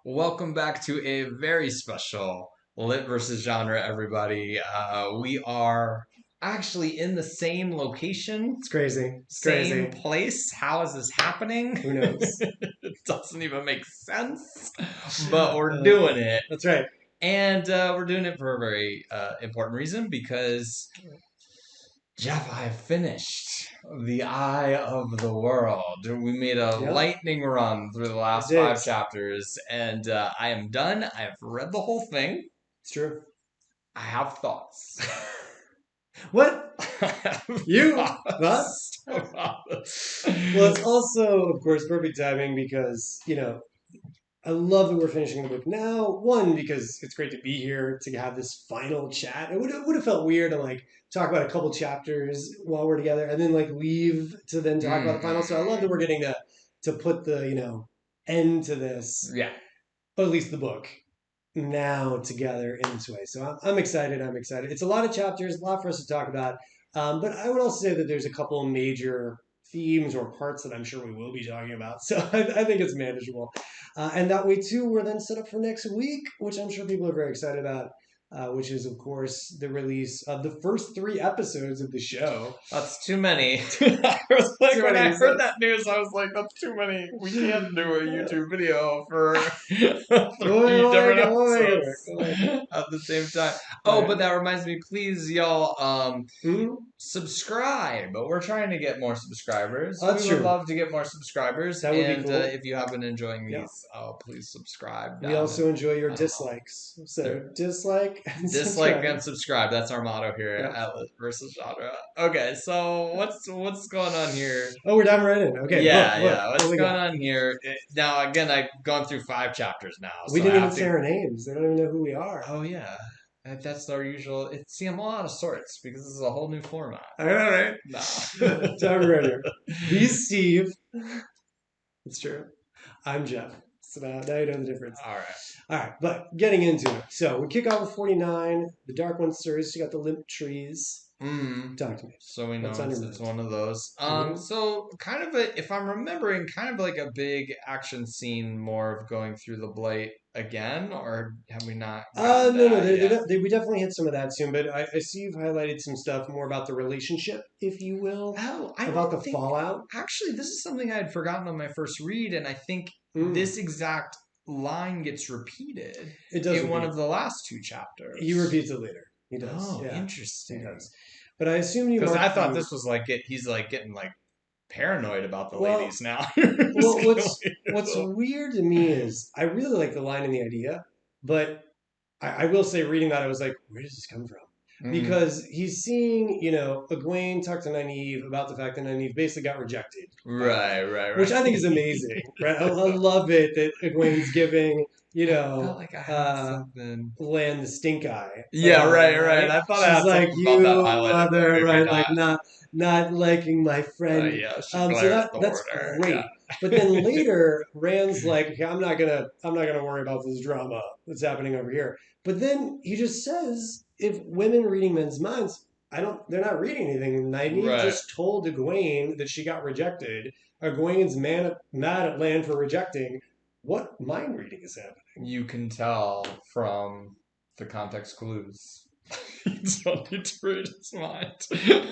Welcome back to a very special Lit versus Genre, everybody. We are actually in the same location, It's crazy. It's same crazy. place. How is this happening? Who knows? It doesn't even make sense, but we're doing it. That's right. And we're doing it for a very important reason because Jeff, I have finished The Eye of the World. We made a Yep. lightning run through the We last did. 5 chapters, and I am done. I have read the whole thing. It's true. I have thoughts. What? I have You? thoughts about this. Well, it's also, of course, perfect timing because, I love that we're finishing the book now. One, because it's great to be here to have this final chat. It would have felt weird to talk about a couple chapters while we're together and then leave to then talk about the final. So I love that we're getting to put the, end to this, Yeah. or at least the book, now together in this way. So I'm excited. I'm excited. It's a lot of chapters, a lot for us to talk about. But I would also say that there's a couple of major themes or parts that I'm sure we will be talking about. So I think it's manageable. And that way, too, we're then set up for next week, which I'm sure people are very excited about. Which is, of course, the release of the first 3 episodes of the show. That's too many. I was like, Too when many I heard episodes. that news, I was like, that's too many. We can't do a YouTube video for 3 different We'll make it work. episodes We'll make it work. at the same time. All Oh, right. but that reminds me, please, y'all, Mhm. subscribe. We're trying to get more subscribers. That's We would true. love to get more subscribers. That would be And cool. if you have been enjoying Yeah. these, please subscribe. We also enjoy your I don't know. dislikes. So There- dislike and Dislike subscribe. and subscribe. That's our motto here Yeah. at Lit versus Genre. Okay, so what's going on here? Oh, we're diving right in. Okay. Yeah, Look, yeah. What's what we going got? on here? Now, again, I've gone through 5 chapters now, We so I didn't even have say to. our names. They don't even know who we are. Oh yeah, that's our usual. See, I'm all out of sorts because this is a whole new format. All right. No. Dive right here. He's Steve. It's true. I'm Jeff. So now you know the difference. All right. All right, but getting into it. So we kick off with 49. The Dark One stirs. You got the limp trees. Talk to me. So we know What's on your it's mind? one of those. Mhm. So kind of if I'm remembering, kind of like a big action scene, more of going through the blight again, or have we not? gotten No, that yet? we definitely hit some of that soon, but I see you've highlighted some stuff more about the relationship, if you will, Oh, I about the don't think. fallout. Actually, this is something I had forgotten on my first read, and I think Mm, this exact line gets repeated it does in one repeat. of the last 2 chapters. He repeats it later. He does. Oh, Yeah, he interesting. does. But I assume you Because marked I thought the. this was like he's like getting like paranoid about the Well, ladies now. well, Just what's weird to me is I really like the line and the idea, but I will say reading that I was like, where does this come from? Mm, Because he's seeing, Egwene talk to Nynaeve about the fact that Nynaeve basically got rejected, which right. I think is amazing. Right? I love it that Egwene's giving, I felt like I had something. Land the stink eye. Yeah, right. I thought I She's had like, something about that you highlighted, but mother, maybe right? not. Like not liking my friend. Yeah, she So glared at the that's order. great. Yeah. But then later, Rand's like, okay, I'm not gonna worry about this drama that's happening over here. But then he just says, if women reading men's minds, they're not reading anything. Nynaeve Right. just told Egwene that she got rejected. Egwene's mad at Land for rejecting. What mind reading is happening? You can tell from the context clues. You don't need to read his mind.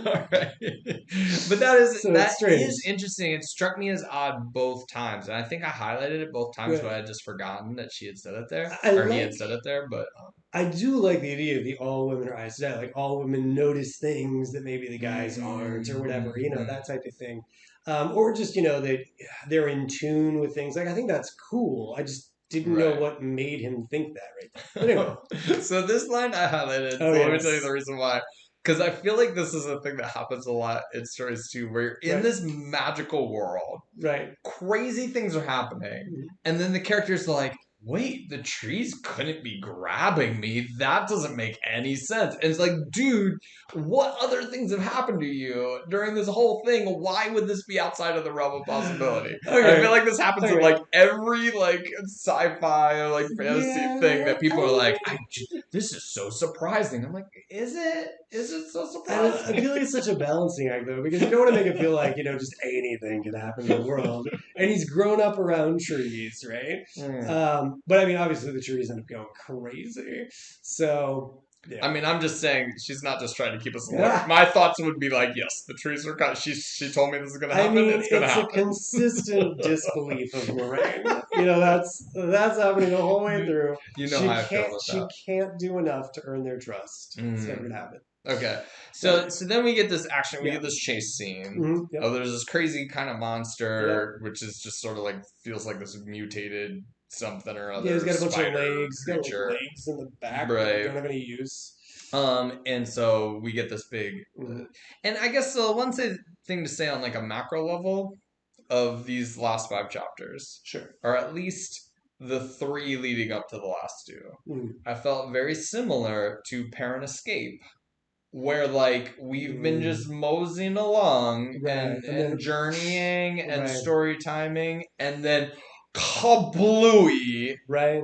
All right. But So that it's strange. is interesting. It struck me as odd both times. And I think I highlighted it both times, Good. but I had just forgotten that she had said it there. I Or he had like said it there, but I do like the idea of the all women are eyes to die. Like all women notice things that maybe the guys aren't, or whatever. That type of thing. Or just that they're in tune with things. Like I think that's cool. I just didn't know right. what made him think that right there. But anyway, So this line I highlighted, Oh, so let me yes. tell you the reason why. Because I feel like this is a thing that happens a lot in stories too, where you're in Right. this magical world, right. crazy things are happening, Mhm. and then the character's like, wait, the trees couldn't be grabbing me. That doesn't make any sense. And it's like, dude, what other things have happened to you during this whole thing? Why would this be outside of the realm of possibility? Okay. And I feel like this happens in Okay. like every like sci-fi or like fantasy Yeah, thing that people are like, I- this is so surprising. I'm like, is it? Is it so I surprising? feel like it's such a balancing act though, because you don't want to make it feel like just anything can happen in the world. And he's grown up around trees, right? Mm. But I mean, obviously the trees end up going crazy. So I yeah. mean, I'm just saying she's not just trying to keep us alert. My thoughts would be like, yes, the trees are cut. She told me this is gonna I happen. mean, It's gonna it's a happen. consistent disbelief of Moraine. You know, that's happening the whole way through. You know how I feel She about can't do enough to earn their trust. that. It's never gonna happen. Okay, But so then we get this action. We yeah. get this chase scene. Yep. Oh, there's this crazy kind of Yep. monster, which is just sort of like feels like this mutated something or Yeah, he's other got a bunch of spider legs. He's got like creature. legs in the back that Right. don't have any use. And so we get this big, Mhm. and I guess the thing to say on like a macro level of these last 5 chapters, Sure. or at least the 3 leading up to the last 2, Mm. I felt very similar to Parent Escape, where like we've been Mm. just moseying along Right. And and then journeying and right. story timing, and then kablooey, Right.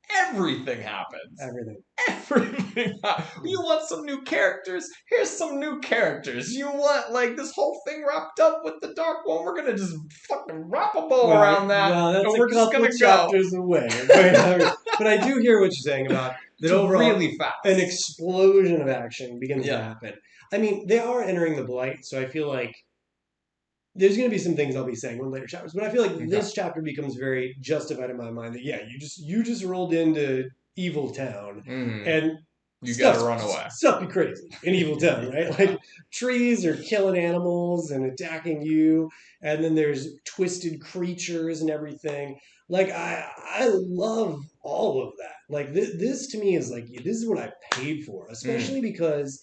everything happens. Everything. Everything. You want some new characters? Here's some new characters. You want like this whole thing wrapped up with the Dark One? We're gonna just fucking wrap a bow around that, Well, that's and a we're just couple gonna go. chapters away. But I do hear what you're saying about that It's overall. really fast. An explosion of action begins to Yeah. happen. I mean, they are entering the blight, so I feel like there's going to be some things I'll be saying in later chapters, but I feel like Okay. this chapter becomes very justified in my mind that yeah, you just rolled into Evil Town and You stuff gotta run away. stuff be crazy in Evil Town, right? Like trees are killing animals and attacking you, and then there's twisted creatures and everything. Like I love all of that. Like this to me is like this is what I paid for, especially because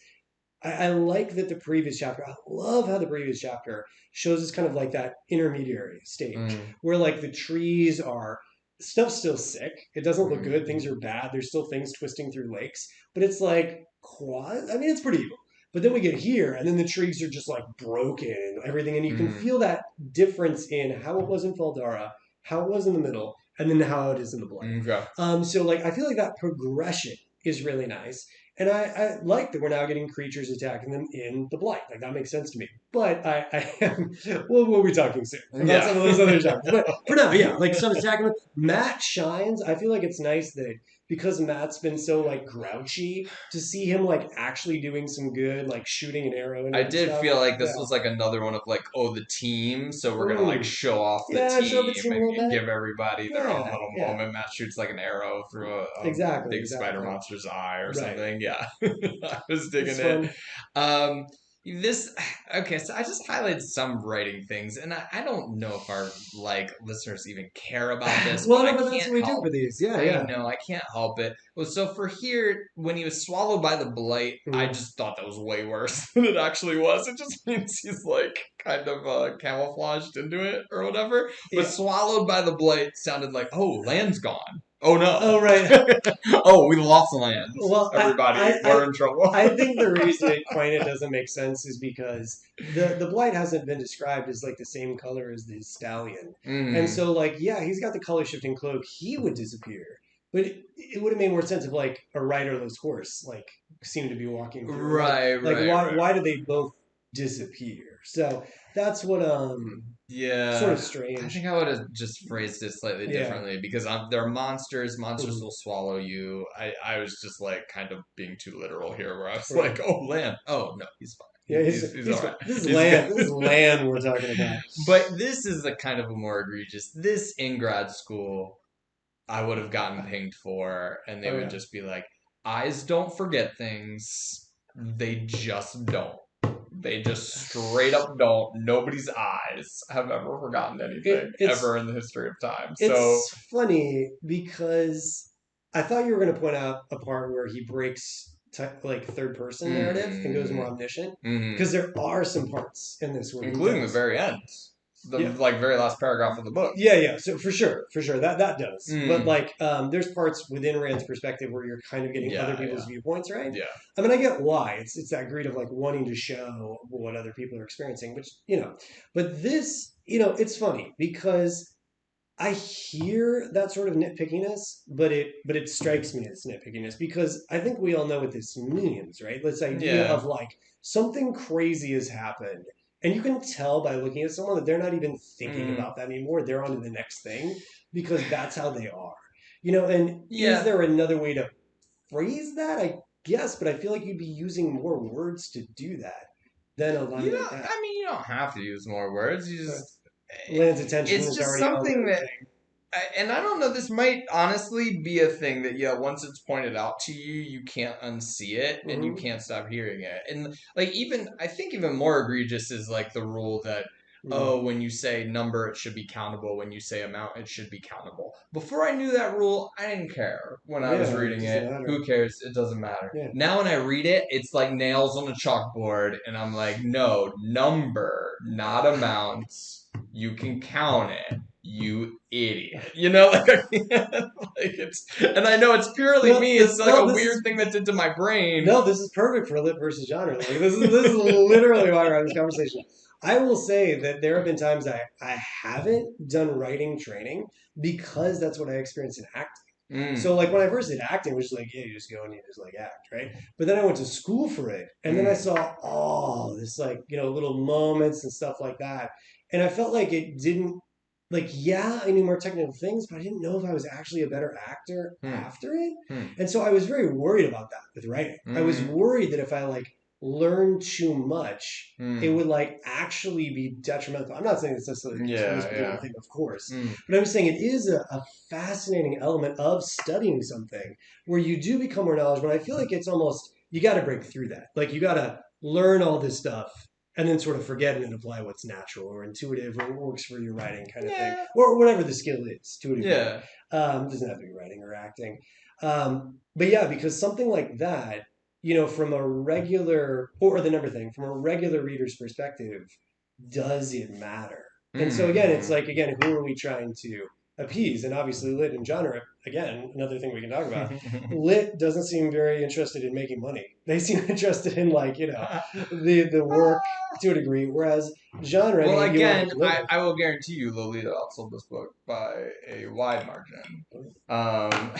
I like that the previous chapter, I love how the previous chapter shows us kind of like that intermediary stage where like the trees are, stuff's still sick. It doesn't look good. Things are bad. There's still things twisting through lakes, but it's like, quad. I mean, it's pretty evil. But then we get here, and then the trees are just like broken and everything. And you can feel that difference in how it was in Faldara, how it was in the middle, and then how it is in the blight. Okay. So like I feel like that progression is really nice. And I like that we're now getting creatures attacking them in the blight. Like that makes sense to me. But I am well, we'll be talking soon about some of those other chapters. But for now, yeah, like some attacking them. Matt shines. I feel like it's nice that because Matt's been so like grouchy to see him like actually doing some good, like shooting an arrow and I did stuff. feel like this Yeah. was like another one of like, oh, the team, so we're gonna like show off the Yeah, show the team team a little and bit. give everybody their own Yeah, little yeah. moment. Matt shoots like an arrow through a big spider Exactly. monster's eye or Right. something. Yeah, I was digging It's it. fun. This okay, so I just highlighted some writing things, and I don't know if our like listeners even care about this, Well, but no, I but that's can't what we do help. for these. Yeah, I yeah. know I can't help it. Well, so for here, when he was swallowed by the blight, I just thought that was way worse than it actually was. It just means he's like kind of camouflaged into it or whatever. But Yeah. swallowed by the blight sounded like, oh, land's gone. Oh no. Oh, right. Oh, we lost land. Well, Everybody, we're in trouble. I think the reason it kind of doesn't make sense is because the blight hasn't been described as like the same color as the stallion, and so like yeah, he's got the color shifting cloak. He would disappear, but it would have made more sense if like a riderless horse like seemed to be walking through. Like why do they both disappear? So that's what Yeah, sort of strange. I think I would have just phrased it slightly differently because they're monsters. Monsters will swallow you. I was just like kind of being too literal here, where I was like, "Oh, land. Oh no, he's fine. Yeah, he's all right. This is land. This is land we're talking about. But this is the kind of a more egregious. This in grad school, I would have gotten pinged for, and they would just be like, "Eyes don't forget things. They just don't." They just straight up don't. Nobody's eyes have ever forgotten anything ever in the history of time. It's funny because I thought you were going to point out a part where he breaks like third person narrative and goes more omniscient because there are some parts in this where including the very end. Like very last paragraph of the book. Yeah. So for sure, that does. But like, there's parts within Rand's perspective where you're kind of getting other people's viewpoints, right? Yeah. I mean, I get why it's that greed of like wanting to show what other people are experiencing, which But this, it's funny because I hear that sort of nitpickiness, but it strikes me as nitpickiness because I think we all know what this means, right? This idea of like something crazy has happened. And you can tell by looking at someone that they're not even thinking about that anymore. They're on to the next thing because that's how they are. And is Yeah. there another way to phrase that? I guess, but I feel like you'd be using more words to do that than a line like that. I mean, you don't have to use more words. You Right. just, Land's attention it's is just already on the something other that, thing. and I don't know, this might honestly be a thing that, yeah, once it's pointed out to you, you can't unsee it and you Hmm. can't stop hearing it. And like, even, I think even more egregious is like the rule that, Hmm. oh, when you say number, it should be countable. When you say amount, it should be countable. Before I knew that rule, I didn't care when I was Yeah, it reading doesn't it. matter. Who cares? It doesn't matter. Yeah. Now when I read it, it's like nails on a chalkboard, and I'm like, no, number, not amount. You can count it, you idiot. Like, I can't, like it's, and I know it's purely Well, me. It's like no, a this weird is thing that did to my brain. no, this is perfect for lit versus genre. Like this is literally why we're having this conversation. I will say that there have been times I haven't done writing training because that's what I experienced in acting. So Mm, like when I first did acting, it was just like, yeah, you just go and you just like act, right? But then I went to school for it, and then I mm, saw all this like little moments and stuff like that, and I felt like it didn't like yeah, I knew more technical things, but I didn't know if I was actually a better actor mm, after it. mm, And so I was very worried about that with writing. I was mm, worried that if I like learned too much, it mm. would like actually be detrimental. I'm not saying it's necessarily the case for this Yeah, particular yeah. thing, of course, Mm. but I'm saying it is a fascinating element of studying something where you do become more knowledgeable. And I feel like it's almost you got to break through that. Like you got to learn all this stuff and then sort of forget it and apply what's natural or intuitive or works for your writing kind of thing, Yeah, or whatever the skill is to a degree. yeah. It doesn't have to be writing or acting. But yeah, because something like that, from a regular, or the number thing, from a regular reader's perspective, does it matter? And so again, it's Mm, like, again, who are we trying to appease? And obviously, lit and genre, again, another thing we can talk about. mm. Lit doesn't seem very interested in making money. They seem interested in like, the work to a degree. Whereas genre, I Well, mean, you want to again, make a living. I will guarantee you Lolita outsold this book by a wide margin. Um,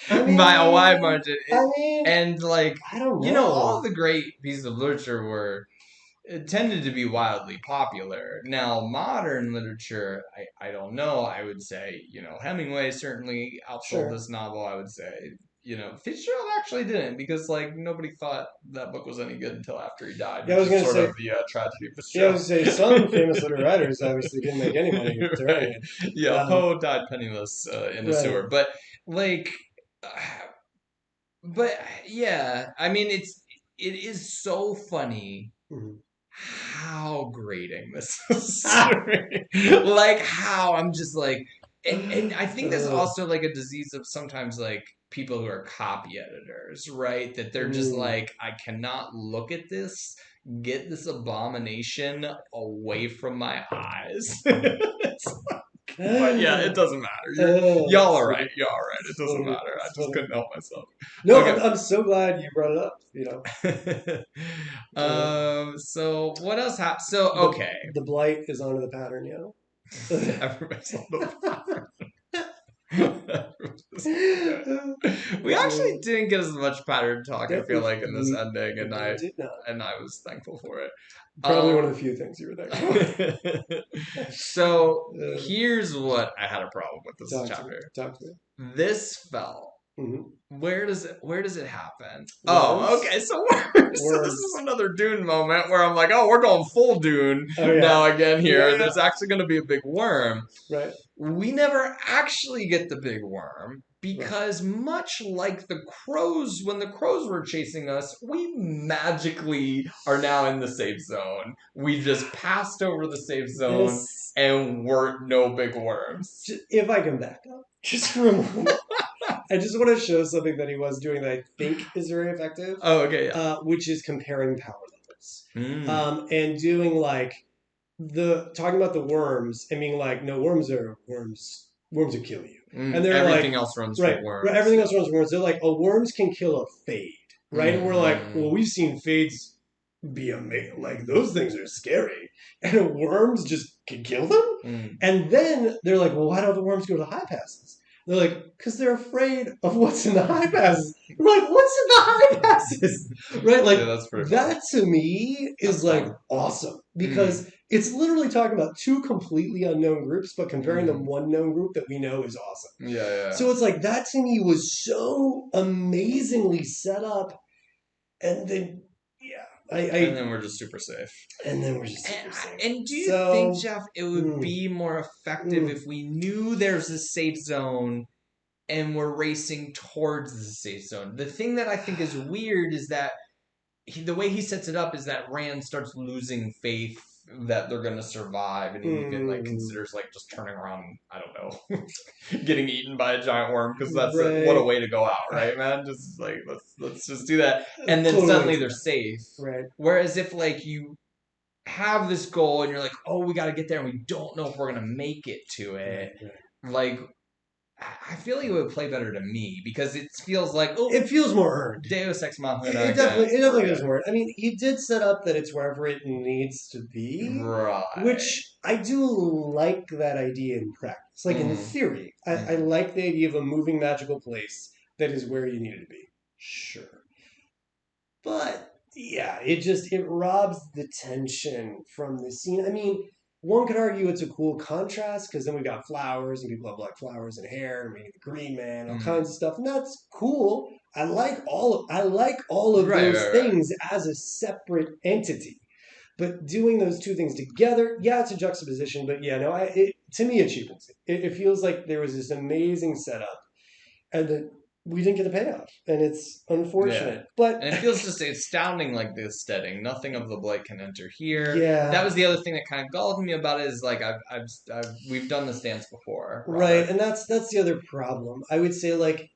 I by a wide mean, margin. I mean, And, like, I don't all know. the great pieces of literature were it tended to be wildly popular. Now, modern literature, I don't know. I would say, Hemingway certainly outsold Sure. this novel. I would say, Fitzgerald actually didn't because, like, nobody thought that book was any good until after he died, Yeah, I which was is gonna sort say. of the tragedy of Yeah, I Fitzgerald. was gonna say some famous literary writers obviously didn't make any money during Right. it. Yeah, Um, Poe died penniless in a right. sewer. But, like, uh, but yeah, I mean, it is so funny Mhm. how grating this is. Like how I'm just like and I think that's Uh, also like a disease of sometimes like people who are copy editors, right? That they're just mm. like, I cannot look at this, get this abomination away from my eyes. But yeah, it doesn't matter. Y'all It's are right. funny. Y'all are right. It It's doesn't funny. matter. I It's just funny. couldn't help myself. No, Okay. I'm so glad you brought it up. Uh, So what else happened? So the okay. the blight is onto the pattern, Everybody's on the We Uh, actually didn't get as much pattern talk, I that feel like, in this we ending, and I did not. and I was thankful for it. Probably one of the Um few things you were thankful so for. here's what I had a problem with this Talk to me. chapter. Talk to me. This felt Hmm. where does it happen? Oh, Worms. okay, so so this is Worms. another Dune moment where I'm like, oh, we're going full Dune Oh yeah. now again Yeah, here. yeah. There's actually gonna be a big worm. Right. We never actually get the big worm Right. because, much like the crows, when the crows were chasing us, we magically are now in the safe zone. We just passed over the safe zone This, and weren't no big worms. if I can back up just for a moment, I just want to show something that he was doing that I think is very effective, Oh, okay, yeah. which is comparing power levels, Mm, and doing like the talking about the worms and being like, no, worms are worms. Worms will kill you, and they're everything like, else runs from right, right. worms. Everything Yeah. else runs from worms. They're like, oh, worms can kill a fade, right? And we're like, well, Mm, we've seen fades be amazing. Like those things are scary, and worms just can kill them. mm. And then they're like, well, why don't the worms go to the high passes? They're like, because they're afraid of what's in the high passes. We're like, what's in the high passes? Right? Yeah, Like that's pretty fun. that to me is That's like fun. awesome Mm, because It's literally talking about two completely unknown groups, but comparing them Mm. one known group that we know is awesome. Yeah, yeah. So it's like that to me was so amazingly set up, and then yeah, And then we're just super safe. and then we're just And, super safe. and do you think, So Jeff, it would mm, be more effective mm, if we knew there's a safe zone and we're racing towards the safe zone? The thing that I think is weird is that the way he sets it up is that Rand starts losing faith that they're gonna survive, and he even like mm, considers like just turning around. I don't know, getting eaten by a giant worm because what a right. way to go out, right, man? Just like let's just do that, and then Total suddenly waste of they're time. safe. Right. Whereas if like you have this goal and you're like, oh, we got to get there, and we don't know if we're gonna make it to it, Right. Right. like I feel like it would play better to me because it feels like, oh, It feels more earned. Deus Ex Machina It again. definitely, it definitely Right. feels more. I mean, he did set up that it's wherever it needs to be, Right. which I do like that idea in practice. Like in Mm, theory, I mm, like the idea of a moving magical place that is where you need it to be. Sure. But yeah, it robs the tension from the scene. I mean, one could argue it's a cool contrast because then we got flowers and people have like flowers and hair and maybe the green man, all mm. kinds of stuff, and that's cool. I like all of Right, those right, right. things as a separate entity. But doing those two things together, yeah, it's a juxtaposition. But yeah, no, to me it cheapens it. It feels like there was this amazing setup, and then we didn't get the payoff, and it's Yeah. unfortunate. But And it feels just astounding, like the aesthetic. Nothing of the blight can enter here. That yeah, was the other thing that kind of galled me about it. Is like we've done this dance before, right, Robert. and that's the other problem. I would say like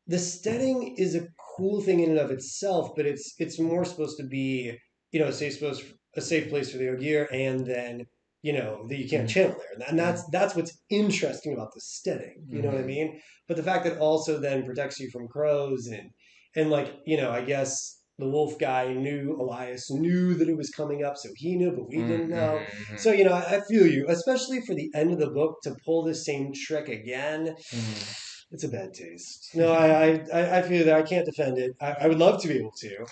the setting is a cool thing in and of itself, but it's more supposed to be a safe place for the Ogier, and then that you can't Mm, channel there, and mm, that's what's interesting about the setting. You know what I mm, mean? But the fact that it also then protects you from crows and like I guess the wolf guy knew Elias knew that it was coming up, so he knew, but we mm, didn't know. mm, So I feel you, especially for the end of the book to pull the same trick again. mm, It's a bad taste. No, I feel that I can't defend it. I would love to be able to.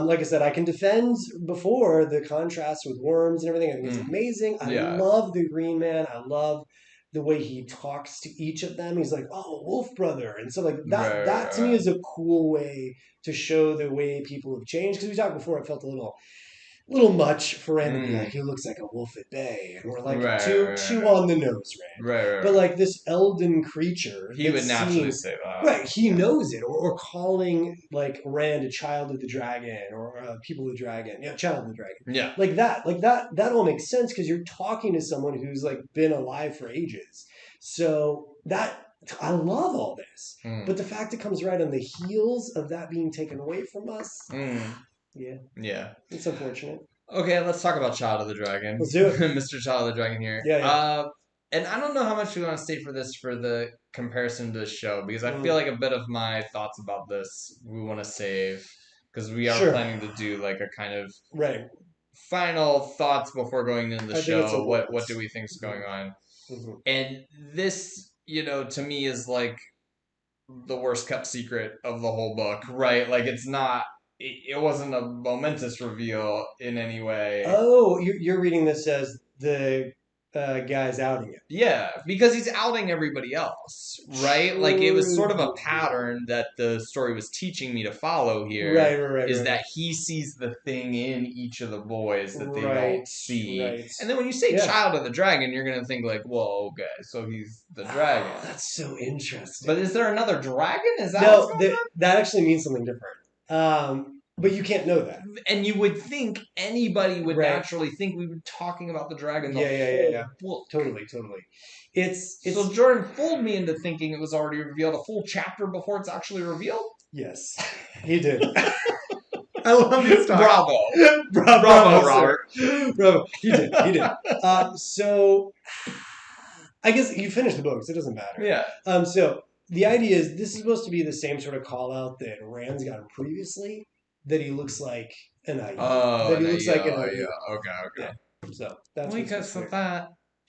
Like I said, I can defend before the contrast with worms and everything. I think it's mm. amazing. I Yeah, love the Green Man. I love the way he talks to each of them. He's like, "Oh, Wolf Brother," and so like that. right, right, That to me right. is a cool way to show the way people have changed. Because we talked before, it felt a little much for Rand to be like, Mm, he looks like a wolf at bay, and we're like, right, chew, right, chew on the nose, Rand. right, right, But right. like this Elden creature He would that's naturally seeing, say that. right, he knows it, or calling like Rand a child of the dragon, or people of the dragon, yeah, child of the dragon, Yeah. that all makes sense because you're talking to someone who's like been alive for ages. So that I love all this, Mm, but the fact it comes right on the heels of that being taken away from us, mm, yeah, yeah. it's unfortunate. Okay, let's talk about Child of the Dragon. Let's do it. Mr. Child of the Dragon here. Yeah, yeah. And I don't know how much we want to stay for this for the comparison to the show because I feel Mm. like a bit of my thoughts about this we want to save because we are Sure. planning to do like a kind of Right. final thoughts before going into the I think it's show. important. What do we think's going on? Mm-hmm. And this, to me is like the worst kept secret of the whole book, right? Like it's not. It wasn't a momentous reveal in any way. Oh, you're reading this as the guy's outing it. Yeah, because he's outing everybody else, right? Like it was sort of a True. pattern that the story was teaching me to follow here Right, right, right, is right, that he sees the thing in each of the boys that they don't right, see. right. And then when you say Yeah. child of the dragon, you're going to think like, "Whoa, okay, so he's the Oh, dragon." that's so interesting. But is there another dragon? Is that what's No, going that actually means something different. But you can't know that. on? And you would think anybody would Right. naturally think we were talking about the dragon the Yeah, yeah, yeah, yeah. whole book. Totally, totally. It's So Jordan fooled me into thinking it was already revealed a full chapter before it's actually revealed. yes, he did. I love this talk. Bravo. Bravo, Robert. sir. Bravo. He did. He did. So I guess you finished the book, so it doesn't matter. Yeah. So the idea is this is supposed to be the same sort of call out that Rand's gotten previously, that he looks like an IE. Oh, That he no, looks yeah, like an oh, IE. yeah. Okay, okay. Yeah. So that's Well, he what's could have supposed to said be. that.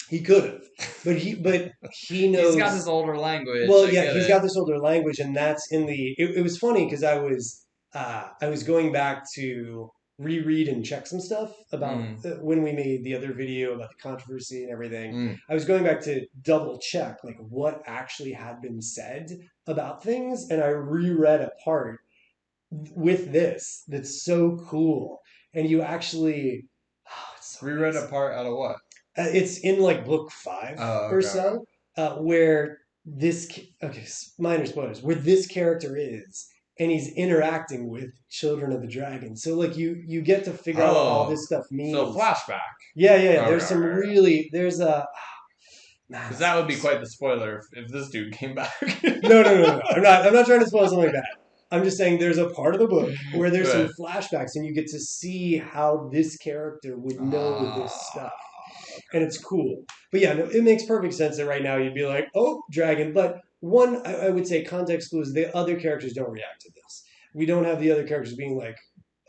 He could have, but he knows. He's got his older language. Well, I yeah, get he's it. got this older language, and that's in the. It was funny because I was going back to reread and check some stuff about Mm, when we made the other video about the controversy and everything. mm. I was going back to double check like what actually had been said about things, and I reread a part with this that's so cool. And you actually, oh, it's so Reread a amazing. part out of what? It's in like book five Oh, or okay. so, where okay, minor spoilers, where this character is, and he's interacting with Children of the Dragon. So like you get to figure out what all Oh, this stuff so means. flashback. Yeah, yeah, yeah. Okay, There's some okay. really there's a man. Because That's that would be so quite the spoiler if this dude came back. no, no, no, no, no. I'm not trying to spoil something like that. I'm just saying there's a part of the book where there's some But, flashbacks and you get to see how this character would know this ah, stuff. And it's cool. But yeah, no, it makes perfect sense that right now you'd be like, oh, dragon. But one, I would say context clues, the other characters don't react to this. We don't have the other characters being like,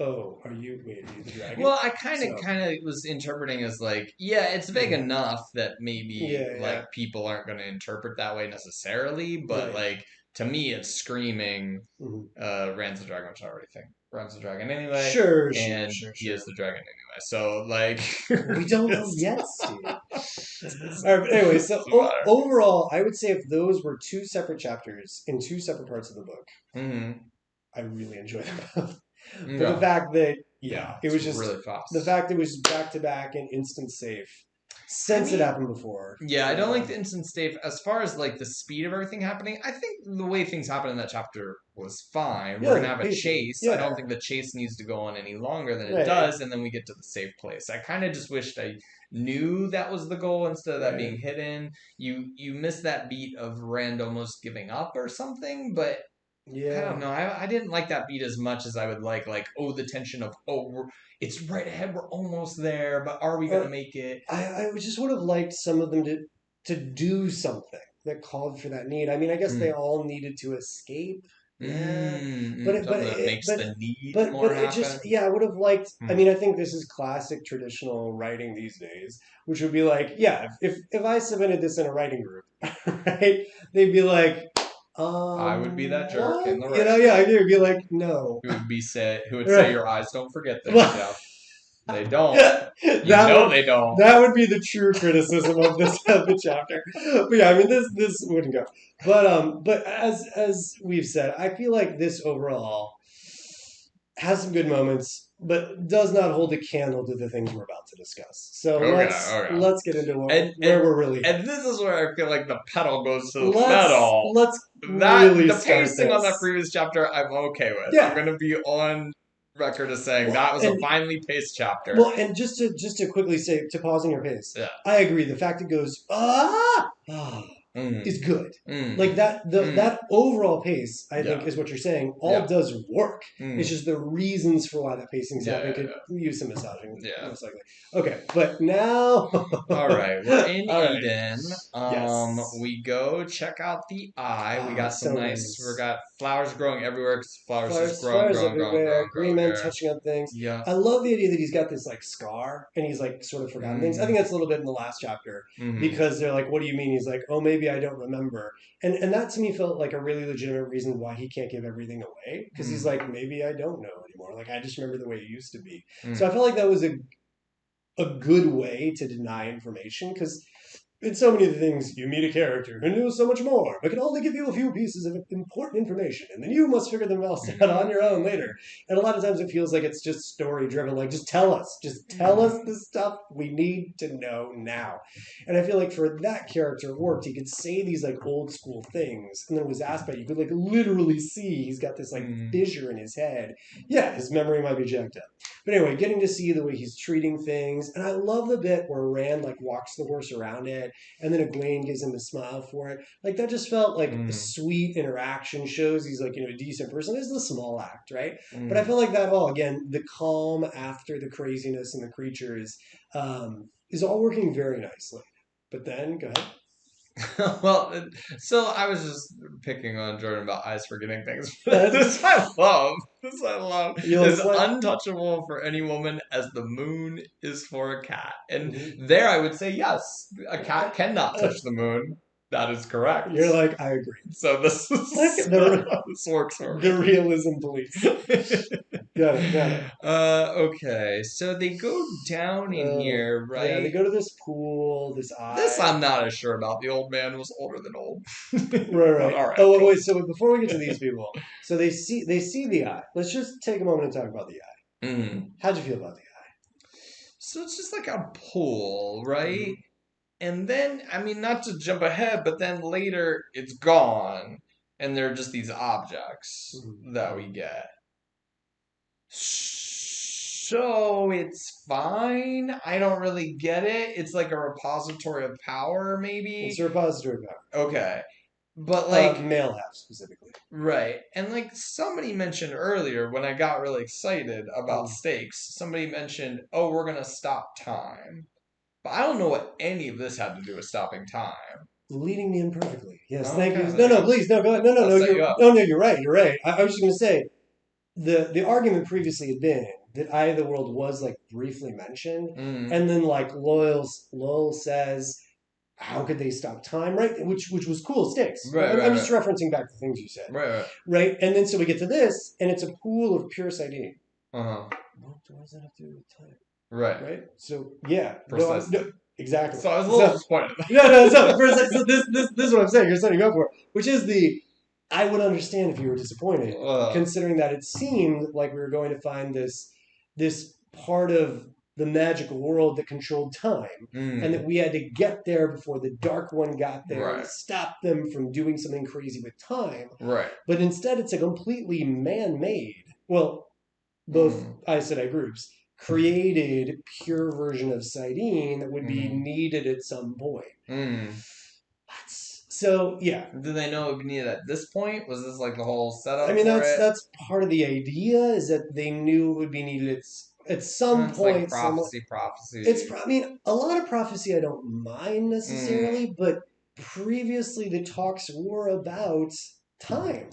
oh, wait, are you the dragon? well, I kind of So, kind of was interpreting as like, yeah, it's vague mhm. enough that maybe Yeah, like yeah, people aren't going to interpret that way necessarily, but right. like to me, it's screaming, Mhm. Rand's the dragon, which I already think Rand's the dragon anyway, Sure, sure, and sure, he is sure. the dragon anyway. So like, We don't know just, yet, Steve. All right, but anyway, so doesn't matter. overall, I would say if those were two separate chapters in two separate parts of the book, Mm-hmm. I really enjoyed them both. But the Yeah, fact that, yeah, yeah, it it's was just really the fast. fact it was back to back and instant safe I since it mean, happened before. yeah, I You don't like know, the instant save. As far as like the speed of everything happening, I think the way things happened in that chapter was fine. yeah, We're like gonna have a pacing. chase. I Yeah, don't think the chase needs to go on any longer than it right, does, and then we get to the safe place. I kind of just wished I knew that was the goal instead of that right. being hidden. You miss that beat of Rand almost giving up or something, but I don't Yeah. know. I didn't like that beat as much as I would like, oh, the tension of, oh, it's right ahead. We're almost there, but are we going to Or make it? I just would have liked some of them to do something that called for that need. I mean, I guess they Mm, all needed to escape. Yeah, something that makes the need but more it just happen. yeah, I would have liked. I Mm. mean, I think this is classic traditional writing these days, which would be like, yeah, if I submitted this in a writing group, right, they'd be like, I would be that jerk what? in the You know, writing yeah, group they'd be like, no, who would say right. your eyes don't forget things, Well, Jeff. They don't. You that know would they don't. that would be the true criticism of this of the chapter. But yeah, I mean this wouldn't go. But as we've said, I feel like this overall has some good moments, but does not hold a candle to the things we're about to discuss. So Okay, let's okay. let's get into And where and we're really and headed. this is where I feel like the pedal goes to the Let's metal. let's That really the start pacing on that this. previous chapter, I'm okay with. I'm Yeah. gonna be on record as saying Well, that was a and finely paced chapter. well, and just to quickly say to pause in your pace, Yeah. I agree. The fact it goes ah Mm, is good. Like mm, that mm. overall pace, I think, Yeah. is what you're saying. All Yeah. does work. It's Mm. just the reasons for why that pacing's Yeah. happening Yeah. could Yeah. use some massaging, Yeah. most likely. Okay, but now, All right, we're in all right, Eden. yes, We go check out the eye. We got some so nice. We nice. got flowers growing everywhere because flowers just growing, Flowers growing, growing, everywhere. growing, Green growing men here. touching on things. Yeah. I love the idea that he's got this like scar and he's like sort of forgotten things. I Mm, think that's a little bit in the last chapter mm, because they're like, "What do you mean?" He's like, "Oh, maybe I don't remember." And that to me felt like a really legitimate reason why he can't give everything away because he's mm, like, "Maybe I don't know anymore. Like I just remember the way it used to be." So I mm. felt like that was a good way to deny information because in so many of the things, you meet a character who knew so much more, but can only give you a few pieces of important information, and then you must figure them else out on your own later. And a lot of times it feels like it's just story driven, like just tell us the stuff we need to know now. And I feel like for that character it worked. He could say these like old school things, and then was asked by you could like literally see he's got this like Mm, fissure in his head. Yeah, his memory might be jacked up. But anyway, getting to see the way he's treating things, and I love the bit where Rand like walks the horse around it and then Egwene gives him a smile for it. Like that just felt like a mm, sweet interaction. Shows he's like a decent person. It's the small act, right? But I mm. felt like that all again. The calm after the craziness and the creatures is all working very nicely. But then go ahead. Well, so I was just picking on Jordan about eyes forgetting things. But That's, this I love. This I love you know, is it's like untouchable for any woman as the moon is for a cat. And mhm. there I would say yes, a cat cannot touch the moon. That is correct. You're like, I agree. So this Like is the this works for the me. realism police. Got it. Got it. Okay, so they go down in here, Yeah, they right? go to this pool, this This eye. I'm not as sure about. The old man was older than old. Right, But right. all right, Oh, cool. wait. So before we get to these people, so they see the eye. Let's just take a moment and talk about the eye. Mhm. How'd you feel about the So it's just like a pool, eye? right? And then, I mean, not to jump ahead, but then later it's gone, and they're just these objects Mhm. that we get. So it's fine. I don't really get it. It's like a repository of power, It's maybe. a repository power. Okay. But like, Male half specifically. right. And like somebody mentioned earlier when I got really excited about Mm. stakes, somebody mentioned, oh, we're going to stop time. But I don't know what any of this had to do with stopping time. Leading me in perfectly. Yes, thank Okay, you. there No, you no, go. please, no, go ahead. No, no, I'll no, set you up. you're right. You're right. I was just going to say the argument previously had been that Eye of the World was like briefly mentioned, Mm, and then like Lowell says, "How could they stop time?" Right, which was cool stakes. right, I'm right, just right, referencing back to things you said, right, right. right? And then so we get to this, and it's a pool of pure sighting. Uh-huh. What does that have to do with time? Right. Right. So yeah, Precisely. no, exactly. So I was a little So disappointed. no. So for a second, so this is what I'm saying. You're setting up for, which is the I would understand if you were disappointed, Uh, considering that it seemed like we were going to find this part of the magical world that controlled time, and that mm, we had to get there before the Dark One got there and right, stop them from doing something crazy with time. right. But instead, it's a completely man-made. Well, both Mm, Aes Sedai groups created pure version of Sidene that would be mm, needed at some point. mm. So yeah, Did they know it would be needed at this point? Was this like the whole I setup mean for that's it? that's part of the idea is that they knew it would be needed at some It's like point. Someone prophecy, it's prophecy. I mean a lot of prophecy I don't mind Mm, necessarily, but previously the talks were about time.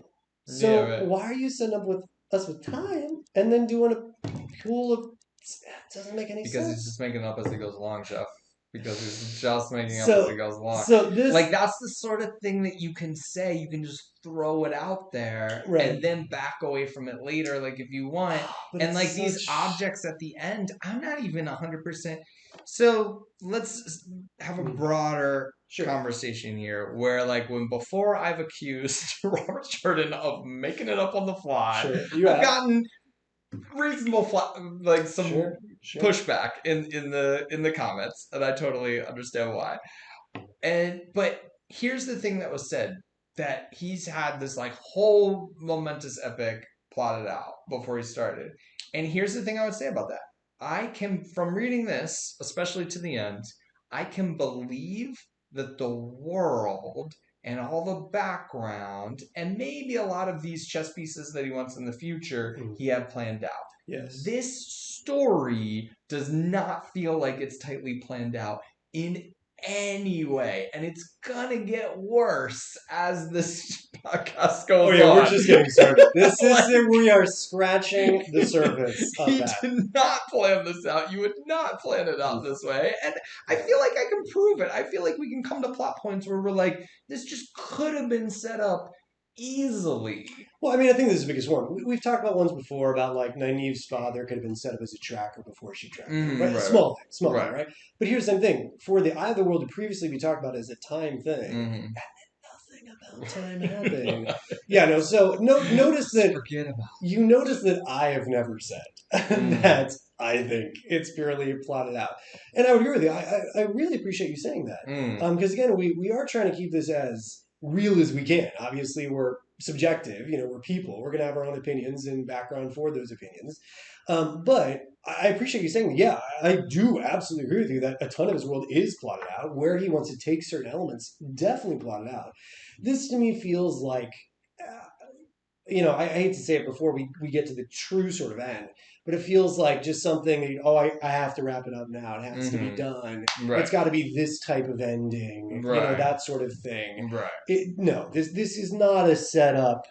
yeah, So right. why are you setting up with us with time and then doing a pool of it doesn't make any Because he's just sense. making it up as he goes along, Jeff. Because he's just making it up as he So goes along. so Like this that's the sort of thing that you can say. You can just throw it out there right, and then back away from it later, like if you want. but And it's like these such objects at the end, I'm not even 100%. So let's have a broader sure, conversation here where like when before I've accused Robert Jordan of making it up on the fly, sure. You I've have gotten reasonable like some sure, sure. pushback in the comments, and I totally understand why. And but here's the thing that was said, that he's had this like whole momentous epic plotted out before he started. And here's the thing I would say about that. I can, from reading this, especially to the end, I can believe that the world and all the background and maybe a lot of these chess pieces that he wants in the future Mm, he had planned out. yes. This story does not feel like it's tightly planned out in any way, and it's gonna get worse as this podcast Oh goes yeah, we're on. just getting started. This is Like, we are scratching the surface of he that. did not plan this out. You would not plan it out Oof. this way. And I Yeah. feel like I can prove it. I feel like we can come to plot points where we're like, this just could have been set up easily. Well, I mean, I think this is the biggest one. We've talked about ones before about like Nynaeve's father could have been set up as a tracker before she tracked him. Right? Right, Small thing, right. right? But here's the same thing. For the Eye of the World to previously be talked about as a time thing, Mm-hmm. nothing about time happening. Yeah, no. So notice that Forget about you notice that I have never said Mm. that I think it's purely plotted out, and I would agree with you. I really appreciate you saying that Mm. because again, we are trying to keep this as real as we can. Obviously, we're subjective. You know, we're people. We're gonna have our own opinions and background for those opinions. But I appreciate you saying, yeah, I do absolutely agree with you that a ton of his world is plotted out. Where he wants to take certain elements, definitely plotted out. This to me feels like I hate to say it before we get to the true sort of end, but it feels like just something that, I have to wrap it up now. It has to be Mm-hmm. done. Right. It's got to be this type of ending, Right. that sort of thing. Right. No, this is not a setup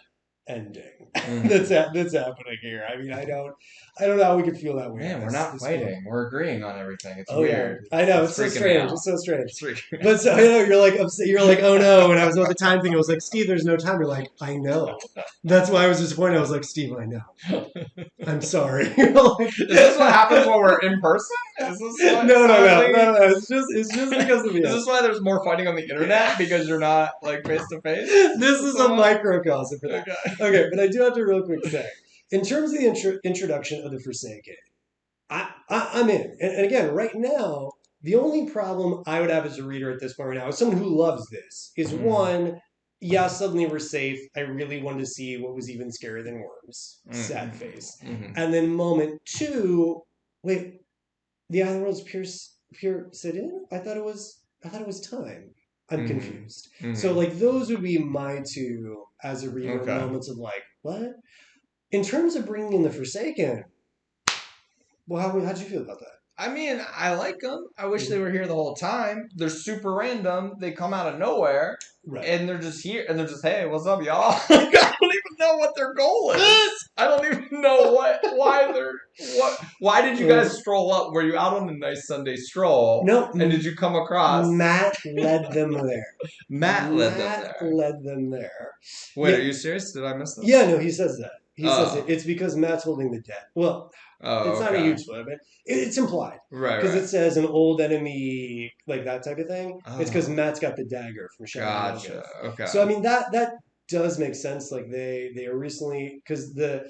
ending Mm. that's happening here. I mean, I don't know how we could feel that way on Man, we're not this book. fighting. We're agreeing on everything. It's Oh yeah, weird. I know It's it's so freaking me strange. out. It's so strange. It's freaking me But so I know you're like upset. You're like, oh no. And I was about the time thing. I was like, Steve, there's no time. You're like, I know. That's why I was disappointed. I was like, Steve, I know. out. I'm sorry. You're like, Is this what happens when we're in person? Is this what no, no, no, sadly? no, no. It's just because of Is the this why there's more fighting on the internet because you're not like face to face this with is a someone? microcosm for that. Okay. Okay, but I do have to real quick say, in terms of the introduction of the Forsaken, I'm in. And again, right now, the only problem I would have as a reader at this point right now, as someone who loves this, is Mm, one, yeah, suddenly we're safe. I really wanted to see what was even scarier than worms. Sad mm, face. mm, And then moment two, wait, the Otherworld's pure sit in? I thought it was time. I'm mm, confused. So mm. like those would be my two as a reader Okay. moments of like, what? In terms of bringing in the Forsaken, well, how'd you feel about that? I mean, I like them. I wish they Mhm. were here the whole time. They're super random. They come out of nowhere, Right. and they're just here, and they're just, hey, what's up, y'all? Like, I don't even know what their goal is. I don't even know why did you Uh, guys stroll up? Were you out on a nice Sunday stroll, no, and did you come across Matt led them there. Matt led them Matt there? led them there. Wait, are Yeah, you serious? Did I miss yeah, this? no, he says that. He says it. Oh, It's because Matt's holding the debt. Well, it's oh, not a okay. huge spoiler, but it's implied Right, because right. it says an old enemy, like that type of thing. It's because Oh, Matt's got the dagger from Shadow gotcha. Morgoth. Okay. So I mean that does make sense. Like they are recently because the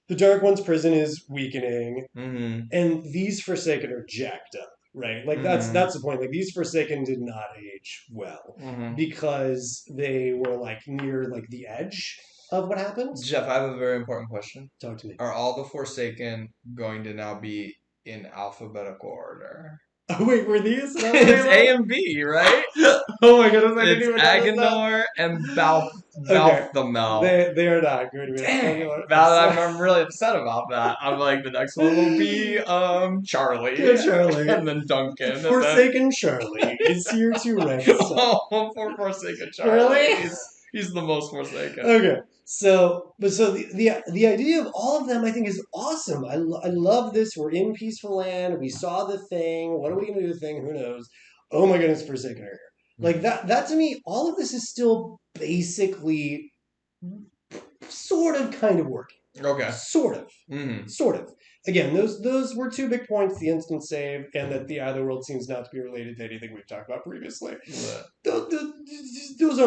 Dark One's prison is weakening, Mm-hmm. and these Forsaken are jacked up, right? Like Mm-hmm. that's the point. Like these Forsaken did not age well Mm-hmm. because they were like near like the edge of what happened. Jeff, I have a very important question. Talk to me. Are all the Forsaken going to now be in alphabetical order? Oh wait, were these? Is that what they It's A were? and B, right? Oh my goodness, I didn't It's even notice that. Agenor and Okay, Balthamel. they are not going to be Dang, alphabetical. I'm that, sorry. I'm really upset about that. I'm like the next one will be Charlie, Good Charlie. and then Duncan, and then Forsaken Charlie is here to ransom. oh, poor Forsaken Charlie. Really? He's the most Forsaken. Okay. So the idea of all of them, I think, is awesome. I love this. We're in peaceful land. We saw the thing. What are we going to do with the thing? Who knows? Oh my goodness, Forsaken are here. Like Mhm. that to me, all of this is still basically sort of kind of working. Okay. Sort of. Mm-hmm. Sort of. Again, those were two big points: the instant save, and that the other world seems not to be related to anything we've talked about previously. Those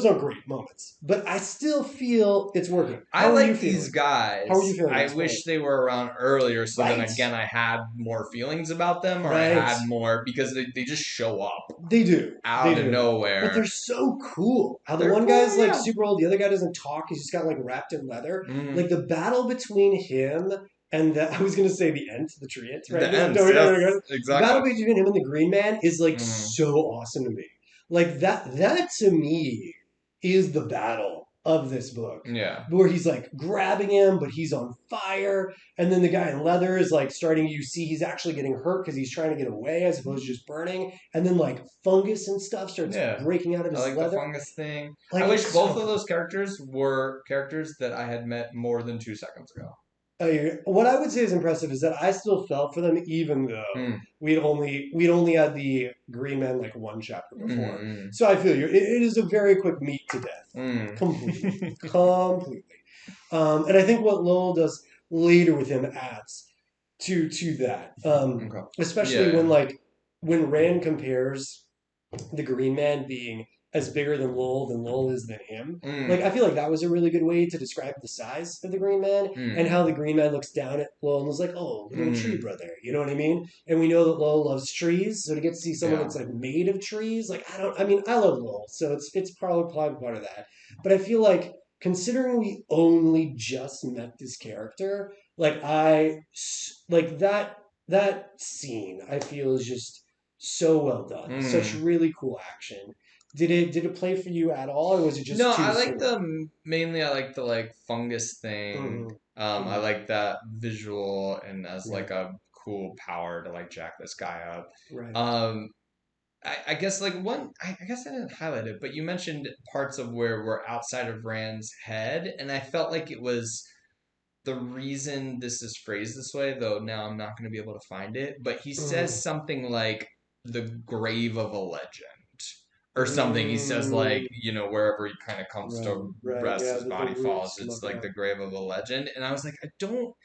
aren't great moments, but I still feel it's working. I How are you like these feeling? How are you guys. feeling at I this point? wish they were around earlier so then Right, again I had more feelings about them or I right. had more because they just show up They do, they out of do. But they're nowhere. so cool. How the They're one guy's cool, like yeah. super old, the other guy doesn't talk. He's just got like wrapped in leather. Mm-hmm. Like the battle between him and the I was gonna say the Ent, the tree Ent, The right? ends, Don't yes, the battle exactly. between him and the Green Man is like Mm-hmm. so awesome to me. Like that to me is the battle of this book. Yeah. Where he's like grabbing him, but he's on fire, and then the guy in leather is like starting. You see, he's actually getting hurt because he's trying to get away as opposed to just burning. And then like fungus and stuff starts Yeah. breaking out of I his like the leather. fungus thing. I Like wish it's both so of cool. those characters were characters that I had met more than 2 seconds ago. What I would say is impressive is that I still felt for them, even though Mm. we'd only had the Green Man like one chapter before. Mm-hmm. So I feel you. It is a very quick meet to death, Mm. completely, completely. And I think what Lowell does later with him adds to that, Okay. especially Yeah. when like when Rand compares the Green Man being as bigger than Lowell is than him. Like Mm. I feel like that was a really good way to describe the size of the Green Man and Mm. how the Green Man looks down at Lowell and is like, "Oh, little tree Mm. brother," you know what I mean? And we know that Lowell loves trees, so to get to see someone Yeah. that's like made of trees, like I don't, I mean, I love Lowell, so it's probably part of that. But I feel like considering we only just met this character, like like that scene, I feel is just so well done. Such Mm. really cool action. Did it play for you at all, or was it No, just too I like soon? the mainly. I like the like fungus thing. Mm-hmm. I Mm-hmm. like that visual and as Yeah. like a cool power to like jack this guy up. Right. Um, I guess like one I guess I didn't highlight it, but you mentioned parts of where we're outside of Rand's head, and I felt like it was the reason this is phrased this way, though now I'm not going to be able to find it, but he says Mm. something like the grave of a legend or something. He says like, Mm. wherever he kind of comes Right, to right. rest, Yeah, his that the body falls. roots come It's up. like Yeah. the grave of a legend. And I was like, I don't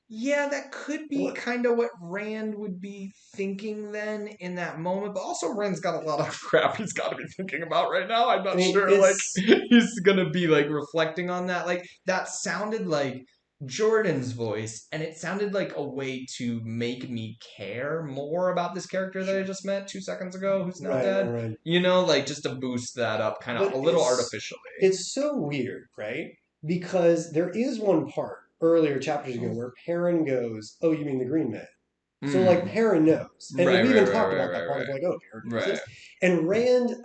yeah, that could be What? kind of what Rand would be thinking then in that moment. But also, Rand's got a lot of crap he's got to be thinking about right now. I'm I not mean, sure, like, it's he's gonna be like reflecting on that. Like, that sounded like Jordan's voice, and it sounded like a way to make me care more about this character that I sure. just met 2 seconds ago, who's now Right, right, dead. right. Like just to boost that up, kind of But a little artificially. it's so weird, right? Because there is one part earlier chapters ago where Perrin goes, "Oh, you mean the Green Man?" So like Mm. Perrin knows, and Right, we right, even right, talked right, about that right, part of right, like, "Oh, Perrin knows right. this," and Rand.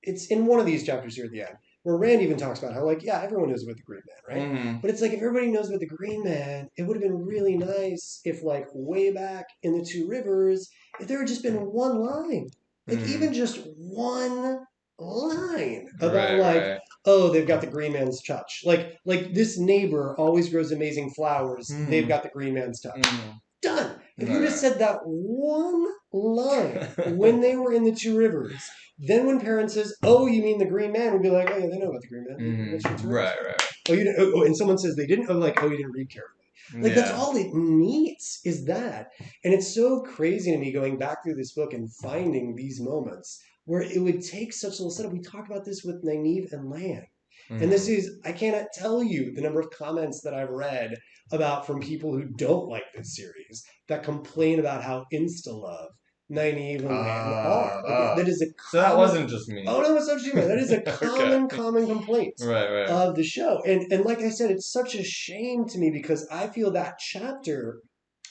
It's in one of these chapters here at the end where Rand even talks about how like, yeah, everyone knows about the Green Man, right? Mm-hmm. But it's like if everybody knows about the Green Man, it would have been really nice if like way back in the Two Rivers, if there had just been one line, like Mm-hmm. even just one line about Right, like, right. oh, they've got the Green Man's touch. Like this neighbor always grows amazing flowers. They've Mm-hmm. got the Green Man's touch. Mm-hmm. Done. If you just Right. said that one line when they were in the Two Rivers, then when parents says, "Oh, you mean the Green Man?" we'd be like, "Oh yeah, they know about the Green Man. That's from Mm-hmm. Two Rivers." Right, right. Oh, you didn't, and someone says they didn't. Oh, like, oh, you didn't read carefully. Like that's Yeah. all it needs is that, and it's so crazy to me going back through this book and finding these moments where it would take such little setup. We talked about this with Nynaeve and Lan. And this Mm-hmm. is, I cannot tell you the number of comments that I've read about from people who don't like this series that complain about how insta love Nynaeve and Lan are. Like, that is a So that common, wasn't just me. oh no, it's not just me. That is a Okay. common complaint Right, right. of the show. And like I said, it's such a shame to me because I feel that chapter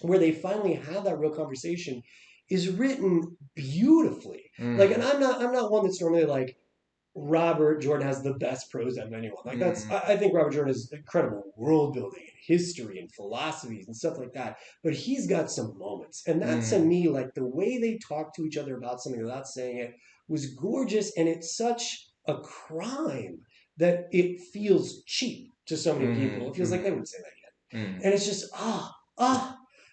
where they finally have that real conversation is written beautifully. Like, and Mm-hmm. I'm not one that's normally like, Robert Jordan has the best prose out of anyone. Like that's, Mm-hmm. I think Robert Jordan has incredible world building and history and philosophies and stuff like that. But he's got some moments, and that to Mm-hmm. me, like the way they talk to each other about something without saying it, was gorgeous. And it's such a crime that it feels cheap to so many people. It feels like they Mm-hmm. wouldn't say that Mm-hmm. yet, and it's just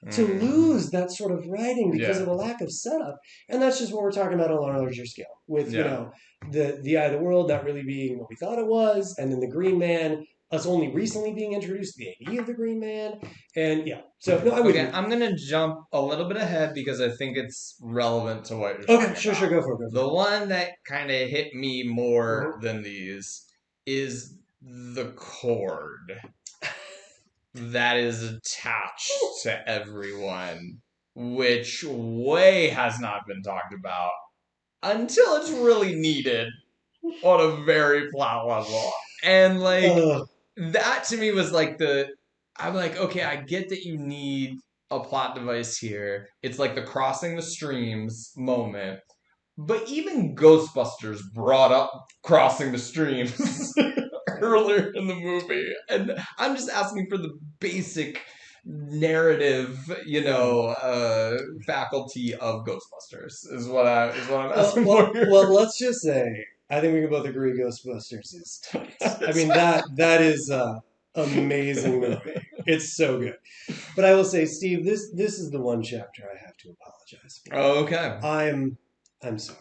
to Mm-hmm. lose that sort of writing because Yeah. of a lack of setup. And that's just what we're talking about on a larger scale with, Yeah. the eye of the world not really being what we thought it was, and then the Green Man, us only recently being introduced to the idea of the Green Man, and yeah. So no, I Okay, wouldn't. I'm gonna jump a little bit ahead because I think it's relevant to what you're Okay, talking sure, about. go for it, go for The one that kind of hit me it. more than these is the cord that is attached to everyone, which way has not been talked about until it's really needed on a very flat level. And like Uh, that to me was like I'm like, okay, I get that you need a plot device here. It's like the crossing the streams moment. But even Ghostbusters brought up crossing the streams earlier in the movie. And I'm just asking for the basic narrative, right. faculty of Ghostbusters is what I'm Well, asking well, for here. well. Let's just say I think we can both agree Ghostbusters is tight. I mean that is a amazing movie. It's so good. But I will say, Steve, this is the one chapter I have to apologize for. Okay. I'm sorry.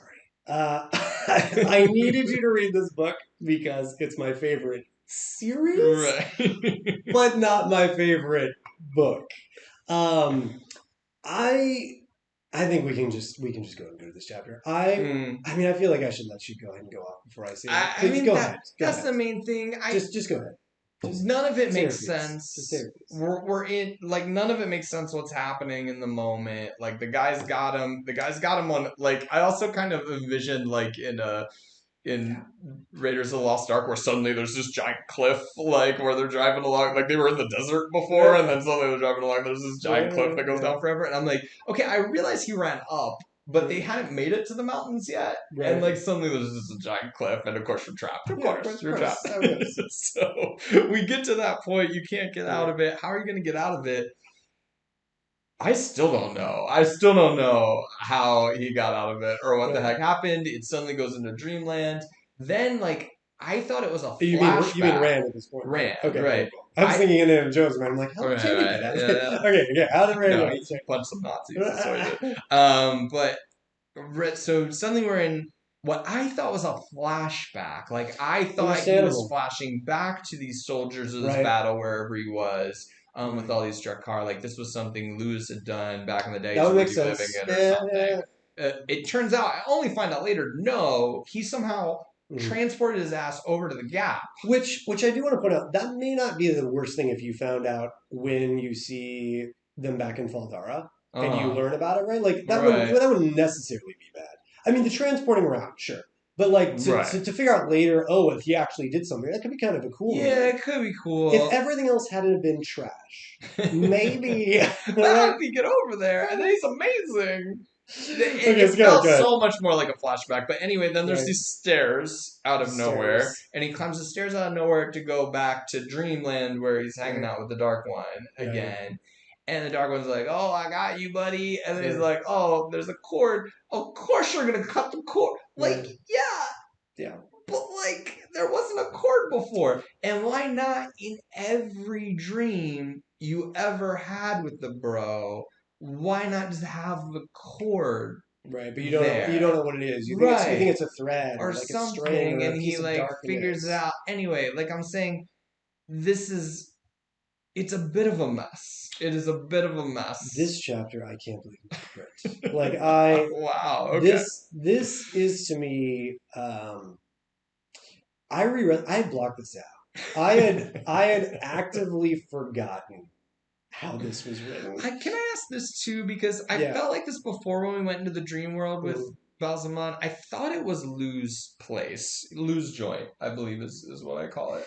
I needed you to read this book because it's my favorite series, Right. but not my favorite book. Um, I I think we can just go and go to this chapter. I Mm. I mean I feel like I should let you go ahead and go off before I say it. I Please mean go that ahead. Go that's ahead. the main thing. Just go ahead. Just None of it say your makes piece. Just say sense. your piece. We're in like none of it makes sense what's happening in the moment. Like the guy's got him on like I also kind of envisioned like Yeah. in Raiders of the Lost Ark where suddenly there's this giant cliff like where they're driving along like they were in the desert before Right. and then suddenly they're driving along there's this giant cliff that goes Yeah. down forever and I'm like okay I realize he ran up but they Yeah. hadn't made it to the mountains yet and Right. like suddenly there's just a giant cliff and of course you're trapped of Yeah. course Of you're course. trapped That's how it goes. so we get to that point you can't get out Yeah. of it how are you going to get out of it I still don't know. I still don't know how he got out of it or what the Right. heck happened. It suddenly goes into dreamland. Then, like, I thought it was a You mean flashback. Rand at this point, right? Rand, Okay, right? cool, cool. I was I thinking Indiana Jones, man. I'm like, how right, did he right, get out of yeah, it? yeah. Okay, okay. How did Rand No, get out? he punched some Nazis. That's what he did. That's But so suddenly we're in what I thought was a flashback. Like I thought he was understandable. flashing back to these soldiers of this Right, battle wherever he was. With right. all these Drakkar, like this was something Lewis had done back in the day That to would make reliving sense. it or Yeah, something. yeah. It turns out, I only find out later, no, he somehow Mhm. transported his ass over to the Gap. Which I do want to point out, that may not be the worst thing if you found out when you see them back in Faldara and you Uh, learn about it, right? Like right, that wouldn't necessarily be bad. I mean, the transporting around, sure, but like right. to figure out later, oh, if he actually did something, that could be kind of a cool Yeah, reveal. it could be If cool. everything else hadn't been trash, maybe, But how right? did he get over there? And then he's amazing. Okay, It so go felt ahead. so much more like a flashback. But anyway, then there's Right, these stairs out of nowhere, stairs. and he climbs the stairs out of nowhere to go back to Dreamland where he's hanging Right, out with the Dark One right, again. And the Dark One's like, "Oh, I got you, buddy." And then he's right, like, "Oh, there's a cord. Of course you're gonna cut the cord." Like, right. yeah, Yeah. but like there wasn't a cord before. And why not in every dream you ever had with the bro? Why not just have the cord Right, but you there? don't know what it is. You think Right. it's a thread Or or like a string something, or a and he piece of like figures it darkness. out. Anyway, like I'm saying, this is it's a bit of a mess. It is a bit of a mess. This chapter I can't believe you print. Like I Wow, okay. this is to me I reread I blocked this out. I had actively forgotten how this was written. Can I ask this too? Because I Yeah. felt like this before when we went into the dream world with Mhm. Balsamon. I thought it was Lou's place, Lou's joint, I believe is what I call it.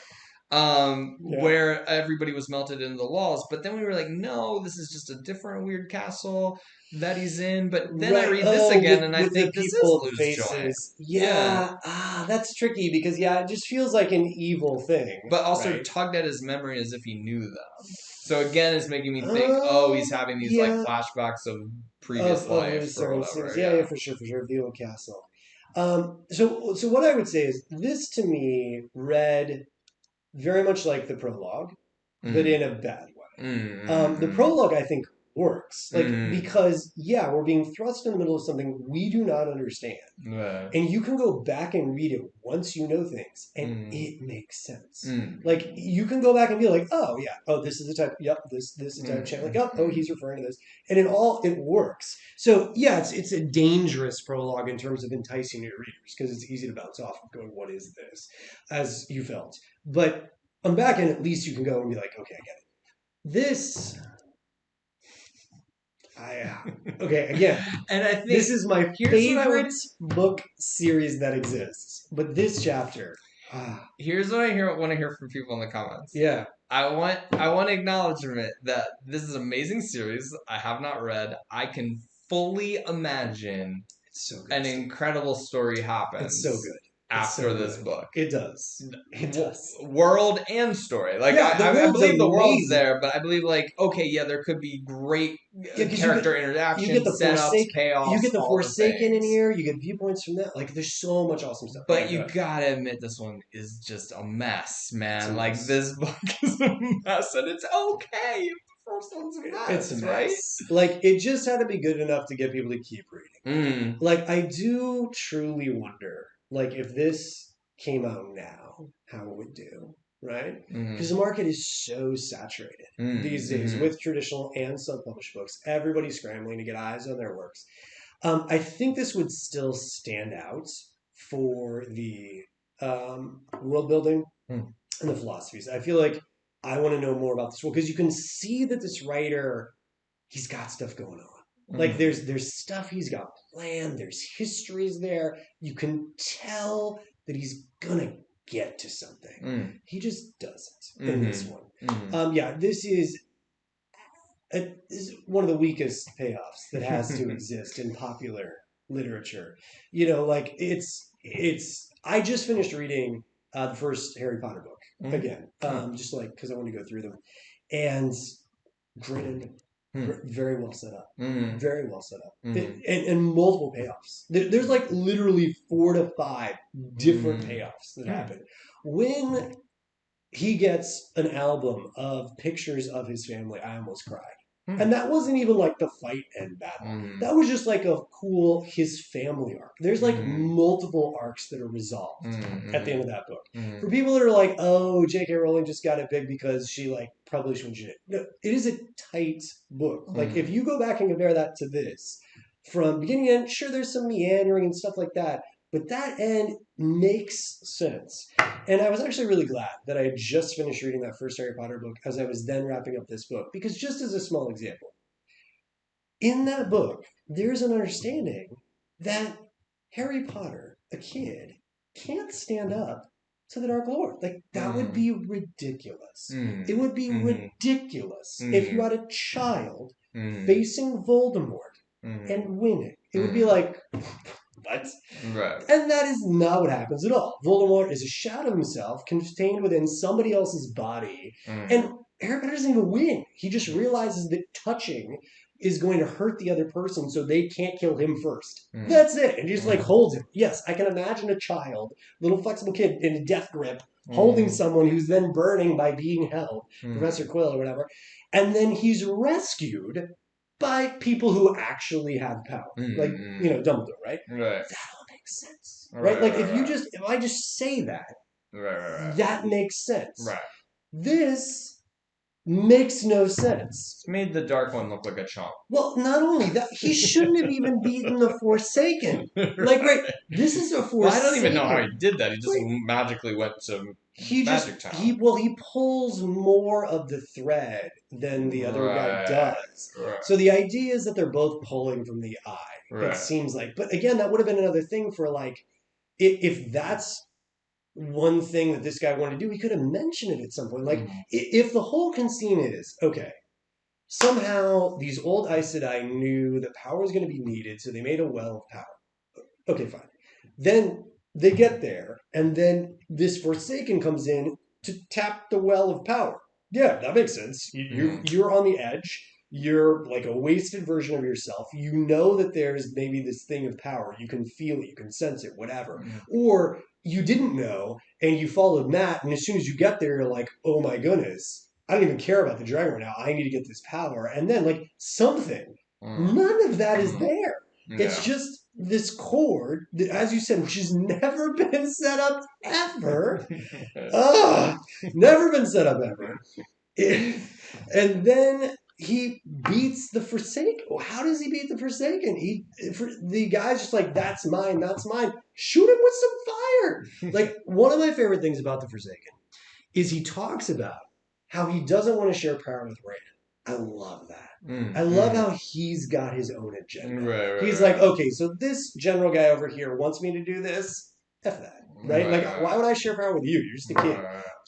Yeah. Where everybody was melted into the walls. But then we were like, no, this is just a different weird castle that he's in. But then I Right. read this Oh, again and I with the think this is people Lou's joint. faces. Yeah. Yeah. That's tricky because yeah, it just feels like an evil thing, But also right? tugged at his memory as if he knew them. So again, it's making me think, oh, he's having these like Yeah, flashbacks of previous of life loose or sentences. whatever. Yeah, yeah, Yeah. for sure, the old castle. So what I would say is this to me read very much like the prologue, but Mm. in a bad way. The Mm. prologue, I think, works like Mm. because yeah, we're being thrust in the middle of something we do not understand. Mm. And you can go back and read it once you know things, and Mm. it makes sense. Mm. Like you can go back and be like, oh yeah, oh this is the type. Yep, this is the type of channel. Like, oh Mm. he's referring to this, and it works. So yeah, it's a dangerous prologue in terms of enticing your readers because it's easy to bounce off of going, what is this, as you felt. But on back end, at least you can go and be like, okay, I get it. This, okay, again, And I this think is my here's what I would favorite book series that exists. But this chapter, here's what want to hear from people in the comments. yeah, I want acknowledgement that this is an amazing series. I have not read. I can fully imagine it's so good, an Steve. incredible story It's so happens good. It's after so this good. book. It does. It does. World and story. Like Yeah, the I world's believe the world's amazing. there, but I believe like okay, yeah, there could be great Yeah, because character you get interactions, the setups, you payoffs, get the all the Forsaken in things. here. You get viewpoints from that. Like, there's so much awesome stuff. But Okay, you good. gotta admit this one is just a mess, It's a man. Like mess. this book is a mess, and it's okay if the first one's a It's a mess, right? mess. Like, it just had to be good enough to get people to keep reading. Mm. Like, I do truly wonder, like, if this came out now, how it would do, right? Because Mm. the market is so saturated Mm. these days Mm. with traditional and self-published books. Everybody's scrambling to get eyes on their works. I think this would still stand out for the world building Mm. and the philosophies. I feel like I want to know more about this world because you can see that this writer, he's got stuff going on. Like Mm. there's stuff he's got planned. There's histories there. You can tell that he's gonna get to something. Mm. He just doesn't in this Mm. one. Mm. Yeah, this is one of the weakest payoffs that has to exist in popular literature. You know, like it's. I just finished reading the first Harry Potter book Mm. again, Oh. just like because I want to go through them, and great ending. Very well set up. Mm-hmm. Very well set up. Mm-hmm. And multiple payoffs. There's like literally 4 to 5 different Mm-hmm. payoffs that happen. When he gets an album of pictures of his family, I almost cried. And that wasn't even like the fight and battle. Mm-hmm. That was just like a cool his family arc. There's like Mm-hmm. multiple arcs that are resolved at the Mm-hmm. end of that book. Mm-hmm. For people that are like, oh, J.K. Rowling just got it big because she like published when she did. No, it is a tight book. Like if you go back and compare that to this, from beginning to end, sure, there's some meandering and stuff like that, but that end makes sense. And I was actually really glad that I had just finished reading that first Harry Potter book as I was then wrapping up this book. Because just as a small example, in that book, there's an understanding that Harry Potter, a kid, can't stand up to the Dark Lord. Like, that would be ridiculous. It would be ridiculous if you had a child facing Voldemort and winning. It would be like, what? Right. And that is not what happens at all. Voldemort is a shadow of himself contained within somebody else's body. And Harry Potter doesn't even win. He just realizes that touching is going to hurt the other person, so they can't kill him first. That's it. And he just like holds him. Yes, I can imagine a child, little flexible kid in a death grip, holding someone who's then burning by being held, Professor Quill or whatever. And then he's rescued by people who actually have power. Like, Dumbledore, right? Right. That all makes sense. Right? Like if I just say that, right. that makes sense. Right. This makes no sense. It's made the Dark One look like a chump. Well, not only that, he shouldn't have even beaten the Forsaken. Like, right, this is a Forsaken. Well, I don't even know how he did that. He just magically went to Magic Town. He pulls more of the thread than the other guy does. Right. So the idea is that they're both pulling from the eye. Right. It seems like. But again, that would have been another thing for like, if that's one thing that this guy wanted to do, he could have mentioned it at some point. Like, if the whole conceit is, okay, somehow these old Aes Sedai knew that power was going to be needed, so they made a well of power. Okay, fine. Then they get there, and then this Forsaken comes in to tap the well of power. Yeah, that makes sense. You're on the edge. You're like a wasted version of yourself. You know that there's maybe this thing of power. You can feel it. You can sense it, whatever. Or you didn't know, and you followed Matt, and as soon as you get there, you're like, oh my goodness, I don't even care about the dragon right now. I need to get this power. And then, like, something. None of that is there. Yeah. It's just this cord that, as you said, which has never been set up ever. Never been set up ever. And then he beats the Forsaken. How does he beat the Forsaken? The guy's just like, that's mine, that's mine. Shoot him with some fire. Like, one of my favorite things about the Forsaken is he talks about how he doesn't want to share power with Rand. I love that. I love how he's got his own agenda. Right, he's like, okay, so this general guy over here wants me to do this. F that. Right? Like, why would I share power with you? You're just a kid.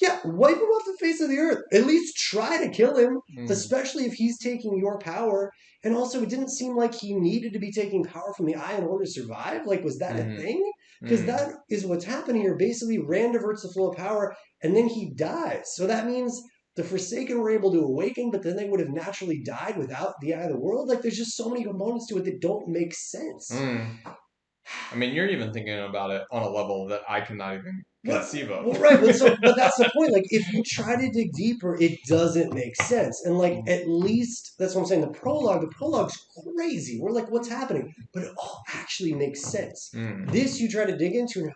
Yeah, wipe him off the face of the earth. At least try to kill him, especially if he's taking your power. And also, it didn't seem like he needed to be taking power from the Eye in order to survive. Like, was that a thing? Because that is what's happening here. Basically, Rand diverts the flow of power, and then he dies. So that means the Forsaken were able to awaken, but then they would have naturally died without the Eye of the World. Like, there's just so many components to it that don't make sense. I mean, you're even thinking about it on a level that I cannot even conceive of. Well, right, but that's the point. Like, if you try to dig deeper, it doesn't make sense. And, like, at least, that's what I'm saying, the prologue's crazy. We're like, what's happening? But it all actually makes sense. This you try to dig into, and you're like,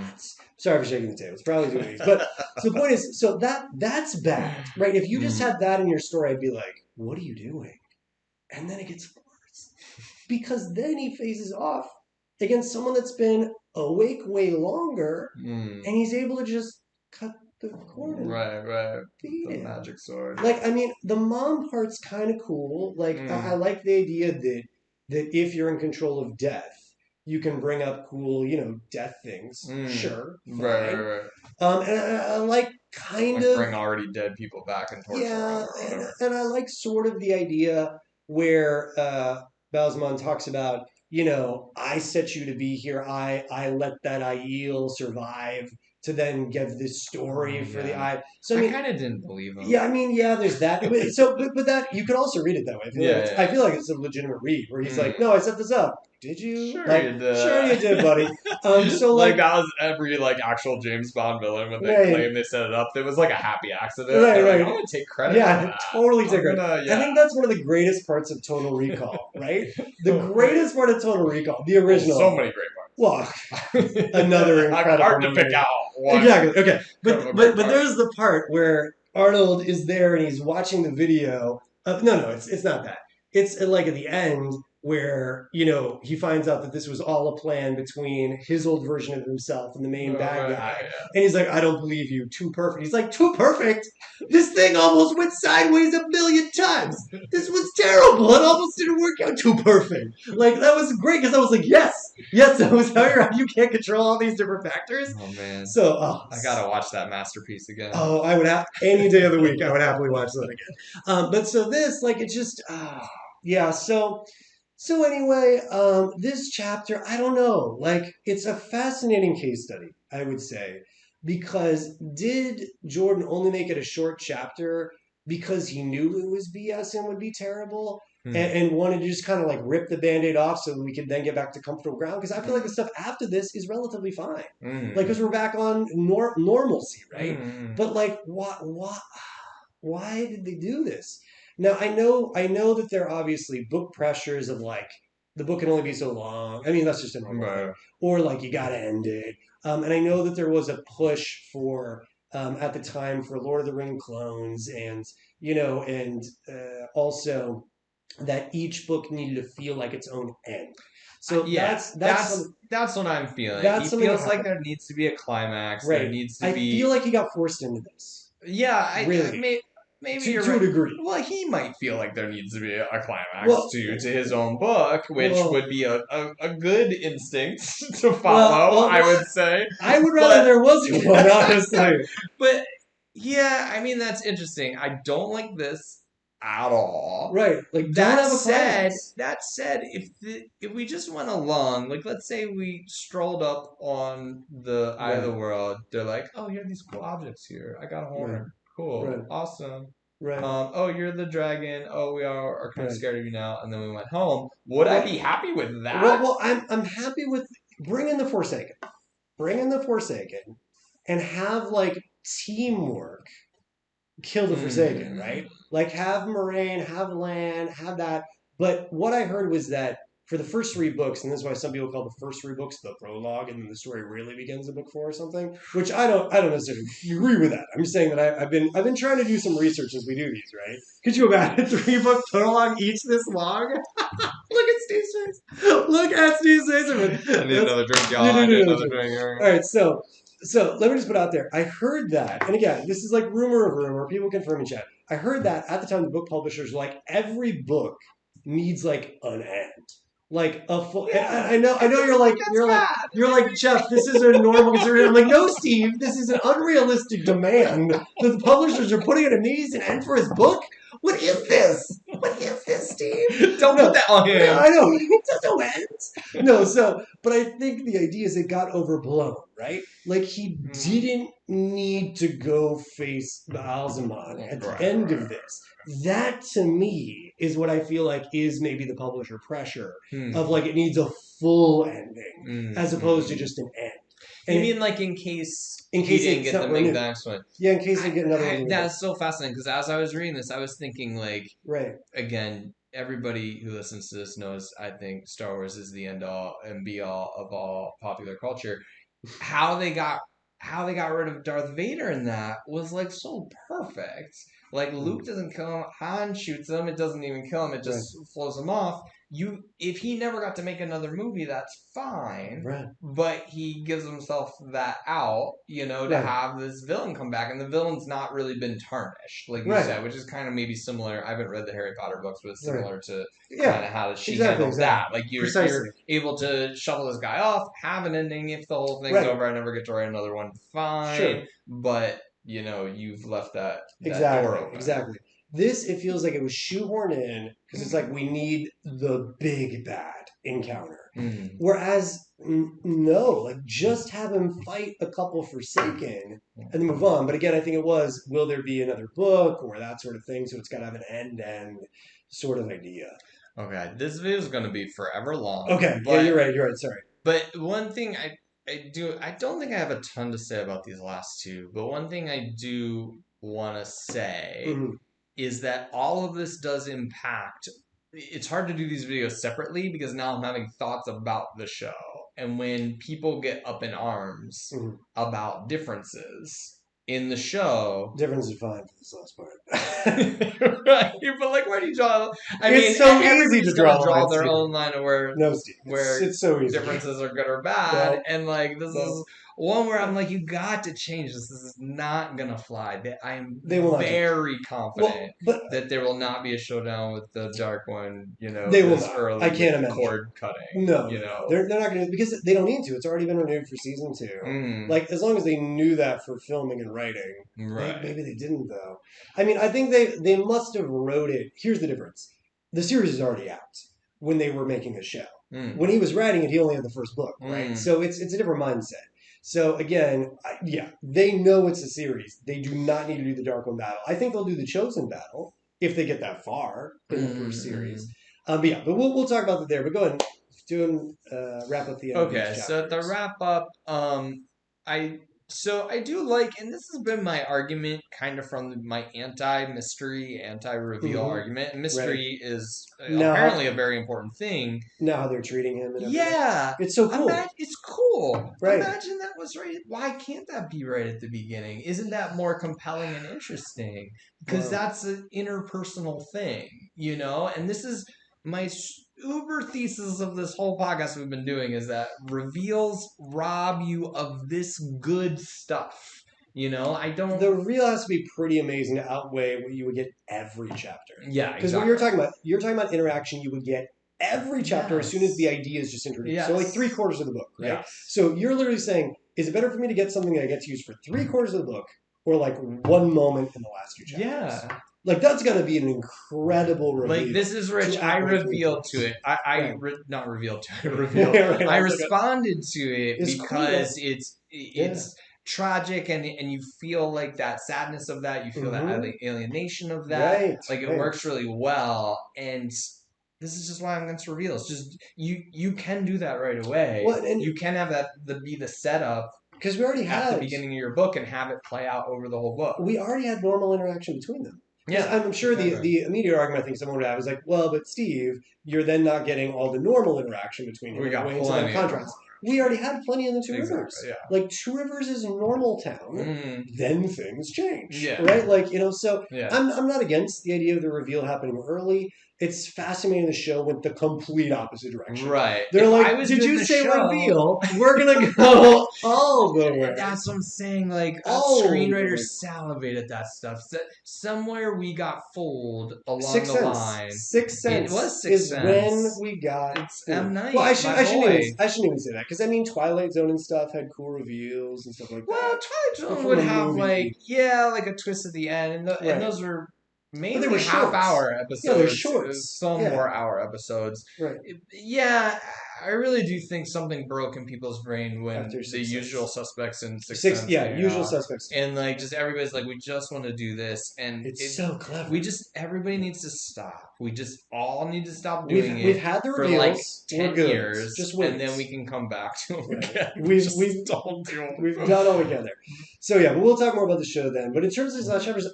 what? Sorry for shaking the table. It's probably doing these. But so the point is, so that's bad, right? If you just had that in your story, I'd be like, what are you doing? And then it gets worse. Because then he faces off against someone that's been awake way longer, and he's able to just cut the cord. Right. The magic sword. Like, I mean, the mom part's kind of cool. Like, I like the idea that if you're in control of death, you can bring up cool, death things. Sure. Fine. Right. And I like kind of bring already dead people back and torture them or whatever. And I like sort of the idea where Balisman talks about, I set you to be here. I let that Aiel survive to then give this story for the eye. So I I mean, kind of didn't believe him. yeah, I mean, yeah, there's that. But that you could also read it that way. I feel like it's a legitimate read where he's like, "No, I set this up. Did you? Sure Like, you did. sure you did, buddy." So like that was every like actual James Bond villain when they right, claim they set it up. It was like a happy accident. right, They're like, right. I'm gonna take credit for Yeah, that. totally take I'm credit. gonna, I think that's one of the greatest parts of Total Recall, right? The greatest part of Total Recall, the original. So many great parts. Well, another incredible. Hard to pick movie. out one. Exactly. Okay, but part. there's the part where Arnold is there and he's watching the video. No, it's not that. It's like at the end where he finds out that this was all a plan between his old version of himself and the main bad guy, and he's like, "I don't believe you. Too perfect." He's like, "Too perfect? This thing almost went sideways 1,000,000 times. This was terrible. It almost didn't work out. Too perfect." Like that was great because I was like, "Yes, that was how you can't control all these different factors." Oh man! So I gotta watch that masterpiece again. Oh, I would have any day of the week. I would happily watch that again. But so this, like, it's just, yeah. So anyway, this chapter, I don't know. Like, it's a fascinating case study, I would say, because did Jordan only make it a short chapter because he knew it was BS and would be terrible? And wanted to just kind of like rip the Band-Aid off so we could then get back to comfortable ground? Because I feel like the stuff after this is relatively fine. Like, because we're back on normalcy, right? But like, why did they do this? Now I know that there are obviously book pressures of like the book can only be so long. I mean, that's just a normal thing. Or like you got to end it. And I know that there was a push for at the time for Lord of the Ring clones, and also that each book needed to feel like its own end. So yeah, that's what I'm feeling. He feels like there needs to be a climax. Right. There needs to I feel like he got forced into this. Yeah, really. Maybe to a degree. Well, he might feel like there needs to be a climax to his own book, which would be a good instinct to follow, I would say. I would rather there wasn't one, honestly. But yeah, I mean, that's interesting. I don't like this at all. Right. Like that said, if we just went along, like let's say we strolled up on the eye of the world, they're like, "Oh, here are these cool objects here. I got a horn. Right. Cool. Awesome. Right. Oh, you're the dragon. Oh, we are kind of scared of you now." And then we went home. Would I be happy with that? Well, I'm happy with bringing the Forsaken. And have like teamwork kill the Forsaken, right? Like have Moraine, have Lan, have that. But what I heard was that for the first 3 books, and this is why some people call the first 3 books the prologue, and then the story really begins in book 4 or something. Which I don't necessarily agree with that. I'm just saying that I've been trying to do some research as we do these, right? Could you imagine 3-book prologue each this long? Look at Steve's face. Look at Steve's face. I need another drink, y'all. I need another drink. All right, so let me just put out there. I heard that, and again, this is like rumor of rumor. People confirm in chat. I heard that at the time the book publishers were like, every book needs like an end. Like a full. Yeah, I know. You're like Jeff. This is a normal consideration. I'm like, no, Steve. This is an unrealistic demand that the publishers are putting an amazing end for his book. What is this? Steve? Don't put that on him. Yeah, I know. There's no end. No. But I think the idea is it got overblown, right? Like he didn't need to go face the Alzamon at the end of this. That to me is what I feel like is maybe the publisher pressure of like it needs a full ending as opposed to just an end. And you mean like in case he didn't get the next one? Yeah, in case they get another one. That's so fascinating because as I was reading this, I was thinking like, again, everybody who listens to this knows I think Star Wars is the end all and be all of all popular culture. How they got rid of Darth Vader in that was like so perfect. Like Luke doesn't kill him, Han shoots him, it doesn't even kill him, it just flows him off. If he never got to make another movie, that's fine. Right. But he gives himself that out, to have this villain come back, and the villain's not really been tarnished, like you said, which is kind of maybe similar. I haven't read the Harry Potter books, but it's similar to kind of how she handles that. Like you're able to shuffle this guy off, have an ending. If the whole thing's over, I never get to write another one. Fine, but you've left that door open. Exactly. This, it feels like it was shoehorned in because it's like we need the big bad encounter. Mm. Whereas, no, like just have him fight a couple Forsaken and then move on. But again, I think it was, will there be another book or that sort of thing? So it's got to have an end sort of idea. Okay, this video is going to be forever long. Okay, yeah, but you're right. Sorry. But one thing I don't think I have a ton to say about these last two, but one thing I do want to say Mhm. is that all of this does impact. It's hard to do these videos separately because now I'm having thoughts about the show. And when people get up in arms Mhm. about differences in the show, Difference is fine for this last part. right? But like, where do you draw? I mean, It's so easy to everybody's draw gonna draw their lines, own line of No, Steve. where It's so easy. differences are good or bad, No, and like this no. is one where I'm like, you got to change this. This is not gonna fly. I am They will not change. very Well, confident but that there will not be a showdown with the Dark One. You know, they will this not. early I can't with imagine. cord cutting. No, You no, know, they're not going to because they don't need to. It's already been renewed for season 2. mm, Like as long as they knew that for filming and writing, right. maybe they didn't though. I mean, I think they must have wrote it. Here's the difference: the series is already out when they were making the show. Mm, When he was writing it, he only had the first book, right? mm. So it's a different mindset. So again, yeah, they know it's a series. They do not need to do the Dark One battle. I think they'll do the Chosen battle if they get that far in the first series. But yeah, but we'll talk about that there. But go ahead, wrap up the end of these Okay, so the chapters. wrap up, I I do like, and this has been my argument, kind of from my anti-mystery, anti-reveal Hmm. argument. And Right mystery is now, apparently a very important thing. now how they're treating him and everything. Yeah, It's so cool, it's cool. right? Imagine that was right. Why can't that be right at the beginning? Isn't that more compelling and interesting? Because Wow. that's an interpersonal thing, you know. And this is my uber thesis of this whole podcast we've been doing is that reveals rob you of this good stuff. You know, I don't. The real has to be pretty amazing to outweigh what you would get every chapter. Yeah, Because what you're talking about interaction you would get every chapter as soon as the idea is just introduced. Yes. So like 3/4 of the book, right? Yes. So you're literally saying, is it better for me to get something that I get to use for 3/4 of the book, or like one moment in the last 2 chapters? Yeah. Like that's gonna be an incredible reveal. Like this is Rich. to I outweigh revealed 3/4. to it. Right. Not revealed to it. Revealed. Right, I also good. responded to it It's because cool. it's tragic and you feel like that sadness of that. You feel that Mhm. alienation of that. Right. Like it Right. works really well. And this is just why I'm against reveals. Just you can do that right away. Well, and You can have that be the setup because we already at the had beginning of your book and have it play out over the whole book. we already had normal interaction between them. Yeah, I'm sure exactly. the immediate argument I think someone would have is like, well, but Steve, you're then not getting all the normal interaction between him We got and plenty. contrast. We already had plenty in the Two Exactly, Rivers. yeah. Like Two Rivers is normal town. Mm, Then things change. Yeah. Right? Like, so yeah. I'm not against the idea of the reveal happening early. It's fascinating the show went the complete opposite direction. Right. They're If like, I was did doing you the say show- reveal? We're gonna go all the way. That's what I'm saying. Like All the screenwriters way. salivate at that stuff. So, somewhere we got fooled along Sixth the Sense. line. Sixth Sense It was Sixth is Sense. when we got. It's M. Night. Well, I my boy. shouldn't even say that because I mean Twilight Zone and stuff had cool reveals and stuff like Well, that. Twilight Zone from would a have movie. like a twist at the end, and, Right. and those were mainly they were shorts. half-hour episodes. Yeah, they're shorts. Some Yeah. more hour episodes. Right. Yeah, I really do think something broke in people's brain when After the Sixth usual Sense. suspects in Sixth Sense came Usual out. Suspects. And like just everybody's like, we just want to do this, and It's so clever. everybody needs to stop. We just all need to stop doing We've it had the for reveals. like We're 10 good. years, Just wait. and then we can come back to them Right. again. We've don't do 'em. We've done all we can there. So yeah, but we'll talk more about the show then. But in terms of these last chapters,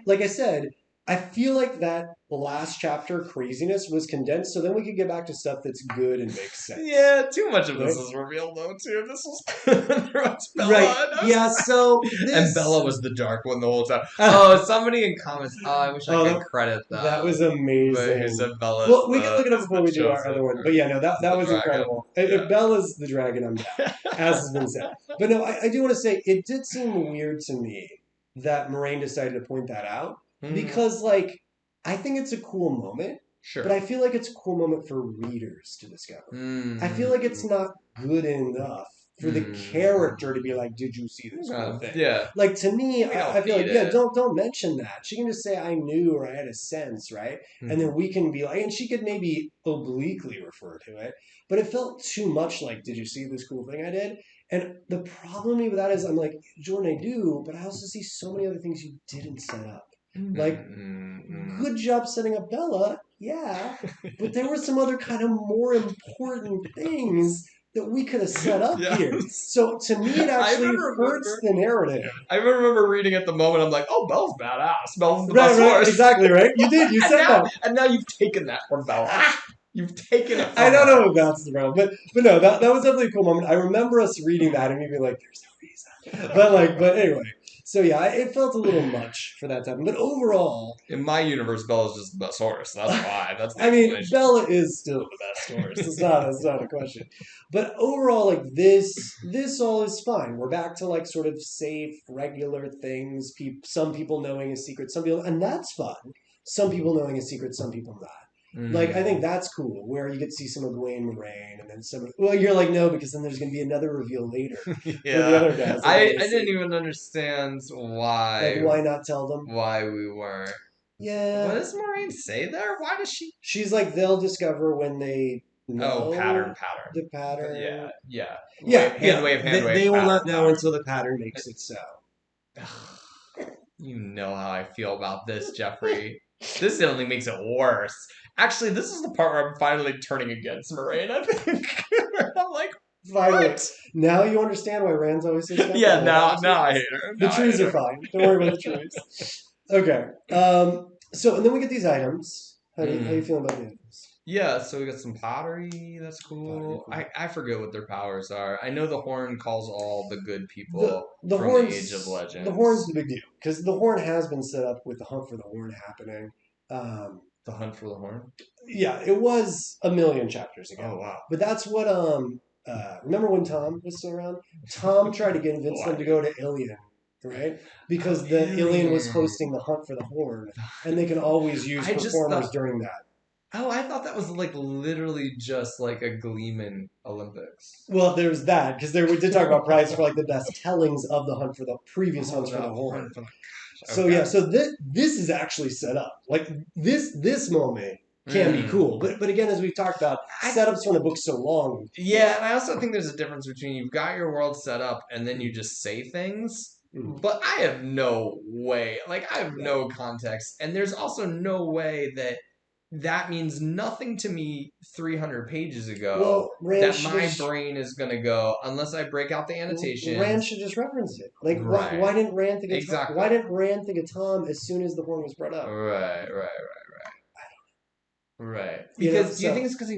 like I said, I feel like that last chapter craziness was condensed, so then we could get back to stuff that's good and makes sense. Yeah, too much of this Right? is revealed though too. This was there was Bella Right. and us. Yeah, so this... And Bella was the dark one the whole time. Oh, somebody in comments. Oh, I wish I could credit that. That was But amazing. who said Bella? Well, we can look it up before we do our other one. But yeah, no, that was dragon. incredible. Yeah. If Bella's the dragon, I'm down, as has been said. But no, I do want to say, it did seem weird to me that Moraine decided to point that out. Because, like, I think it's a cool moment. Sure. But I feel like it's a cool moment for readers to discover. I feel like it's not good enough for the character to be like, "Did you see this cool thing?" Yeah. Like to me, We don't I feel like need yeah, it. don't mention that. She can just say I knew or I had a sense, right? And then we can be like, and she could maybe obliquely refer to it, but it felt too much like, "Did you see this cool thing I did?" And the problem with that is, I'm like, Jordan, I do, but I also see so many other things you didn't set up. Like, good job setting up Bella, yeah, but there were some other kind of more important things that we could have set up here. Yes. So to me, it I actually hurts remember. the narrative. I remember reading at the moment. I'm like, "Oh, Belle's badass. Belle's the Right, best right, horse." exactly, right. You did, you and said now, that. and now you've taken that from Bella. You've taken it I from don't her. know if that's around, but no, that was definitely a cool moment. I remember us reading that and me being like, "There's no reason," but anyway. So yeah, it felt a little much for that time. But overall, In my universe, Bella's just the best horse. That's why. That's the I mean, explanation. Bella is still the best horse. It's not a question. But overall, like this all is fine. We're back to like sort of safe, regular things. Some people knowing a secret, some people, and that's fun. Some people knowing a secret, some people not. Like I think that's cool, where you get to see some of Gwen Moraine, and then some. Well, you're like no, because then there's going to be another reveal later for the Yeah. other guys. I didn't even understand Like why not tell them? why we were. What Yeah, does Maureen say there? Why does she? she's like they'll discover when they Oh, pattern, know pattern. the pattern. Yeah, yeah. Yeah, Wave, hand yeah. wave, hand wave, They will pattern, not know pattern. until the pattern makes it so. You know how I feel about this, Jeffrey. This only makes it worse. Actually, this is the part where I'm finally turning against Moraine, I think. I'm like, Finally, what? now you understand why Rand's always so skeptical. Yeah, about now I trees. hate her. The Now I trees hate are her. fine. Don't worry about the trees. Okay. So and then we get these items. How you feeling about the items? Yeah, so we got some pottery. That's Pottery, cool. cool. I forget what their powers are. I know the horn calls all the good people The from the Age of the horn's Legends. the big deal because the horn has been set up with the hunt for the horn happening. Um, The Hunt for the Horn? yeah, it was a million chapters Oh, ago, wow. but that's what remember when Tom was still around? Tom tried to convince them to go to Ilion, right? Because the Ilion was Ilion. hosting the hunt for the horn, and they can always use I just performers thought. during that. Oh, I thought that was like literally just like a Gleeman Olympics. Well, there's that because we did talk about prize for like the best tellings of the hunt for the previous Oh, hunts for the no. horn. Hunt for the. Gosh. So Okay. yeah, so this is actually set up. Like this moment can be cool, but again, as we've talked about, I, setups when a book's so long. yeah, and I also think there's a difference between you've got your world set up and then you just say things. But I have no way, like, I have no context. And there's also no way that that means nothing to me 300 pages ago Well, that my brain is going to go unless I break out the Rand annotations. should just reference it. Like, Right. why didn't Rand think of Exactly. Why didn't Rand think of Tom as soon as the horn was brought up? Right. You know, Because do you think it's because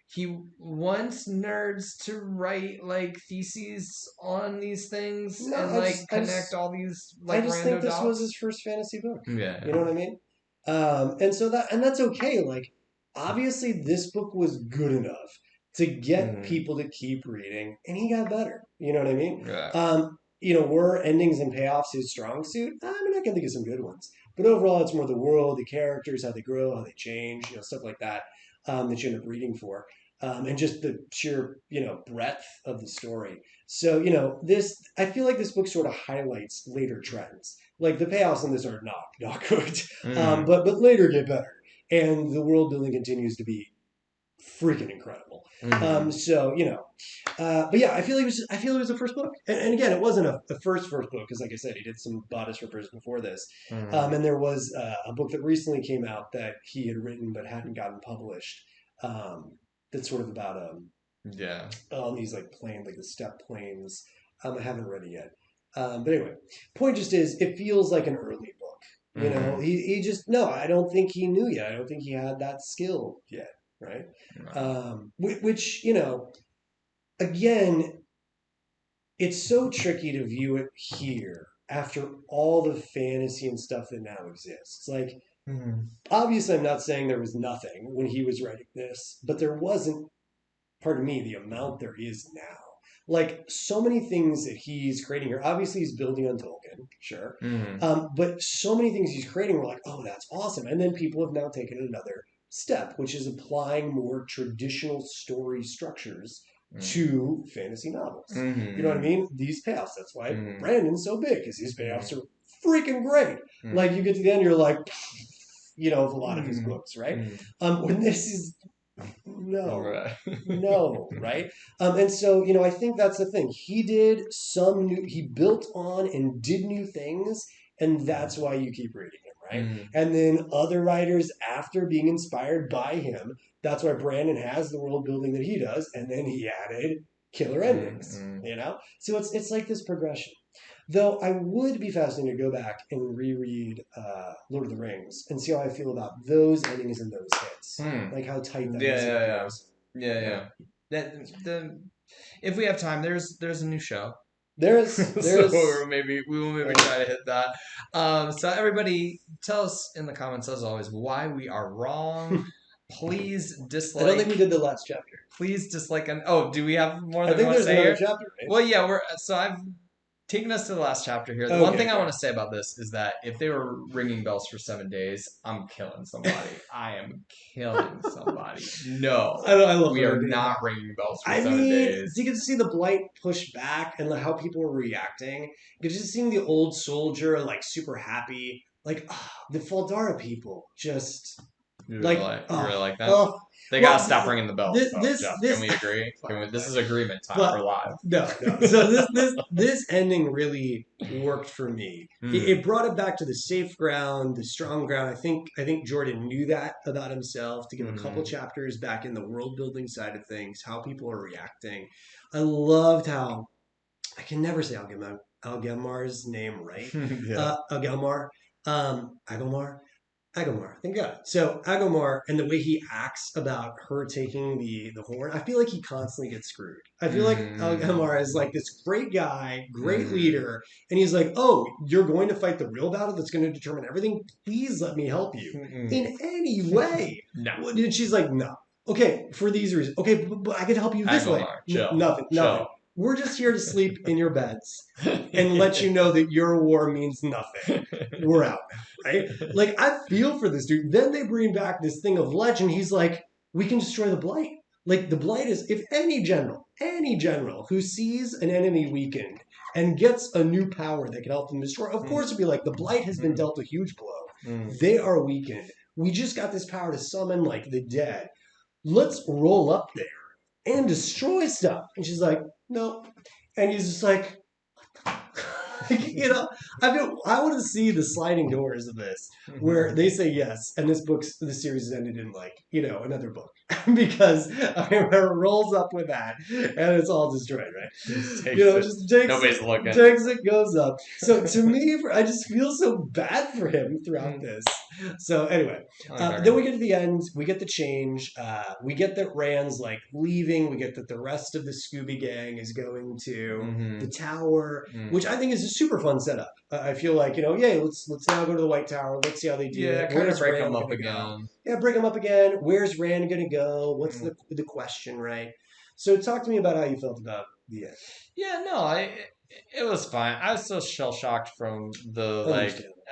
he wants nerds to write like theses on these things No, and like connect all these like I just rando think this dots? was his first fantasy book. Yeah. You know what I mean? And that's okay. Like, obviously, this book was good enough to get people to keep reading, and he got better. You know what I mean? Yeah. Were endings and payoffs his strong suit? I mean, I can think of some good ones, but overall, it's more the world, the characters, how they grow, how they change, stuff like that that you end up reading for, and just the sheer breadth of the story. So this I feel like this book sort of highlights later trends. Like the payoffs in this are not good, but later get better, and the world building continues to be freaking incredible. But yeah, I feel it was the first book, and again, it wasn't a first book because, like I said, he did some bodice rippers before this, and there was a book that recently came out that he had written but hadn't gotten published. That's sort of about these like planes, like the steppe planes. I haven't read it yet, but anyway, point just is, it feels like an early book. He just no, I don't think he knew yet. I don't think he had that skill yet, right? Which again, it's so tricky to view it here after all the fantasy and stuff that now exists. Like, obviously, I'm not saying there was nothing when he was writing this, but there wasn't, pardon me, the amount there is now. Like, so many things that he's creating here. Obviously, he's building on Tolkien, sure. But so many things he's creating were like, oh, that's awesome. And then people have now taken another step, which is applying more traditional story structures to fantasy novels. You know what I mean? These payoffs. That's why Brandon's so big, because his payoffs are freaking great. Like, you get to the end, you're like, of a lot of his books, right? When this is no, right? And so, I think that's the thing. He built on and did new things, and that's why you keep reading him, right? And then other writers, after being inspired by him, that's why Brandon has the world building that he does, and then he added killer endings, So it's like this progression. Though I would be fascinated to go back and reread Lord of the Rings and see how I feel about those endings and those hits, like how tight that is. Yeah. If we have time, there's a new show. There's so maybe we will try to hit that. So everybody, tell us in the comments as always why we are wrong. Please dislike. I don't think we did the last chapter. Please dislike. Do we have more than I think there's another chapter. Right? Well, yeah, I've taking us to the last chapter here. The one thing I want to say about this is that if they were ringing bells for 7 days, I'm killing somebody. I am killing somebody. No, we are not ringing bells for 7 days. You get to see the blight push back and how people were reacting. You get to see the old soldier super happy. The Faldara people just you really like that. They gotta stop ringing the bells. Jeff. Can we agree? This is agreement time for live. No. So this ending really worked for me. It brought it back to the safe ground, the strong ground. I think Jordan knew that about himself, to give a couple chapters back in the world building side of things, how people are reacting. I loved how I can never say Algemar's name right. Agelmar. Agomar, thank God. So Agomar, and the way he acts about her taking the horn, I feel like he constantly gets screwed. I feel like Agomar is this great guy, great leader, and he's like, oh, you're going to fight the real battle that's going to determine everything? Please let me help you in any way. No. And she's like, no. Okay, for these reasons. Okay, but I can help you this way. Nothing. We're just here to sleep in your beds and let you know that your war means nothing. We're out now, right? I feel for this dude. Then they bring back this thing of legend. He's like, we can destroy the Blight. The Blight is, if any general who sees an enemy weakened and gets a new power that can help them destroy, of course it'd be like, the Blight has been dealt a huge blow. They are weakened. We just got this power to summon the dead. Let's roll up there and destroy stuff. And she's like, no. And he's just like, I want to see the sliding doors of this, where they say yes, and the series is ended in another book, because it rolls up with that, and it's all destroyed, right? Nobody's looking. Takes it, goes up. So to me, I just feel so bad for him throughout this. So anyway, then we get to the end. We get the change. We get that Rand's leaving. We get that the rest of the Scooby Gang is going to the tower, which I think is a super fun setup. I feel like, let's now go to the White Tower. Let's see how they do it. Kind of break them up again. Yeah, break them up again. Where's Rand going to go? What's the question, right? So talk to me about how you felt about the end. Yeah, no, it was fine. I was still shell-shocked from the,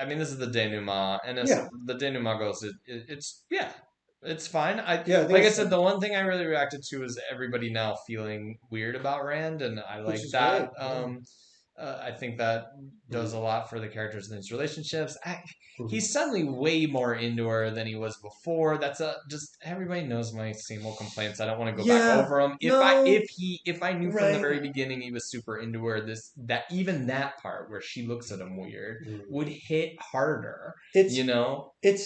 this is the denouement, and the denouement goes, it's fine. I said, the one thing I really reacted to was everybody now feeling weird about Rand, and I like that. I think that does a lot for the characters in these relationships. He's suddenly way more into her than he was before. That's just everybody knows my same old complaints. I don't want to go back over them. If I knew from the very beginning he was super into her, that part where she looks at him weird would hit harder. It's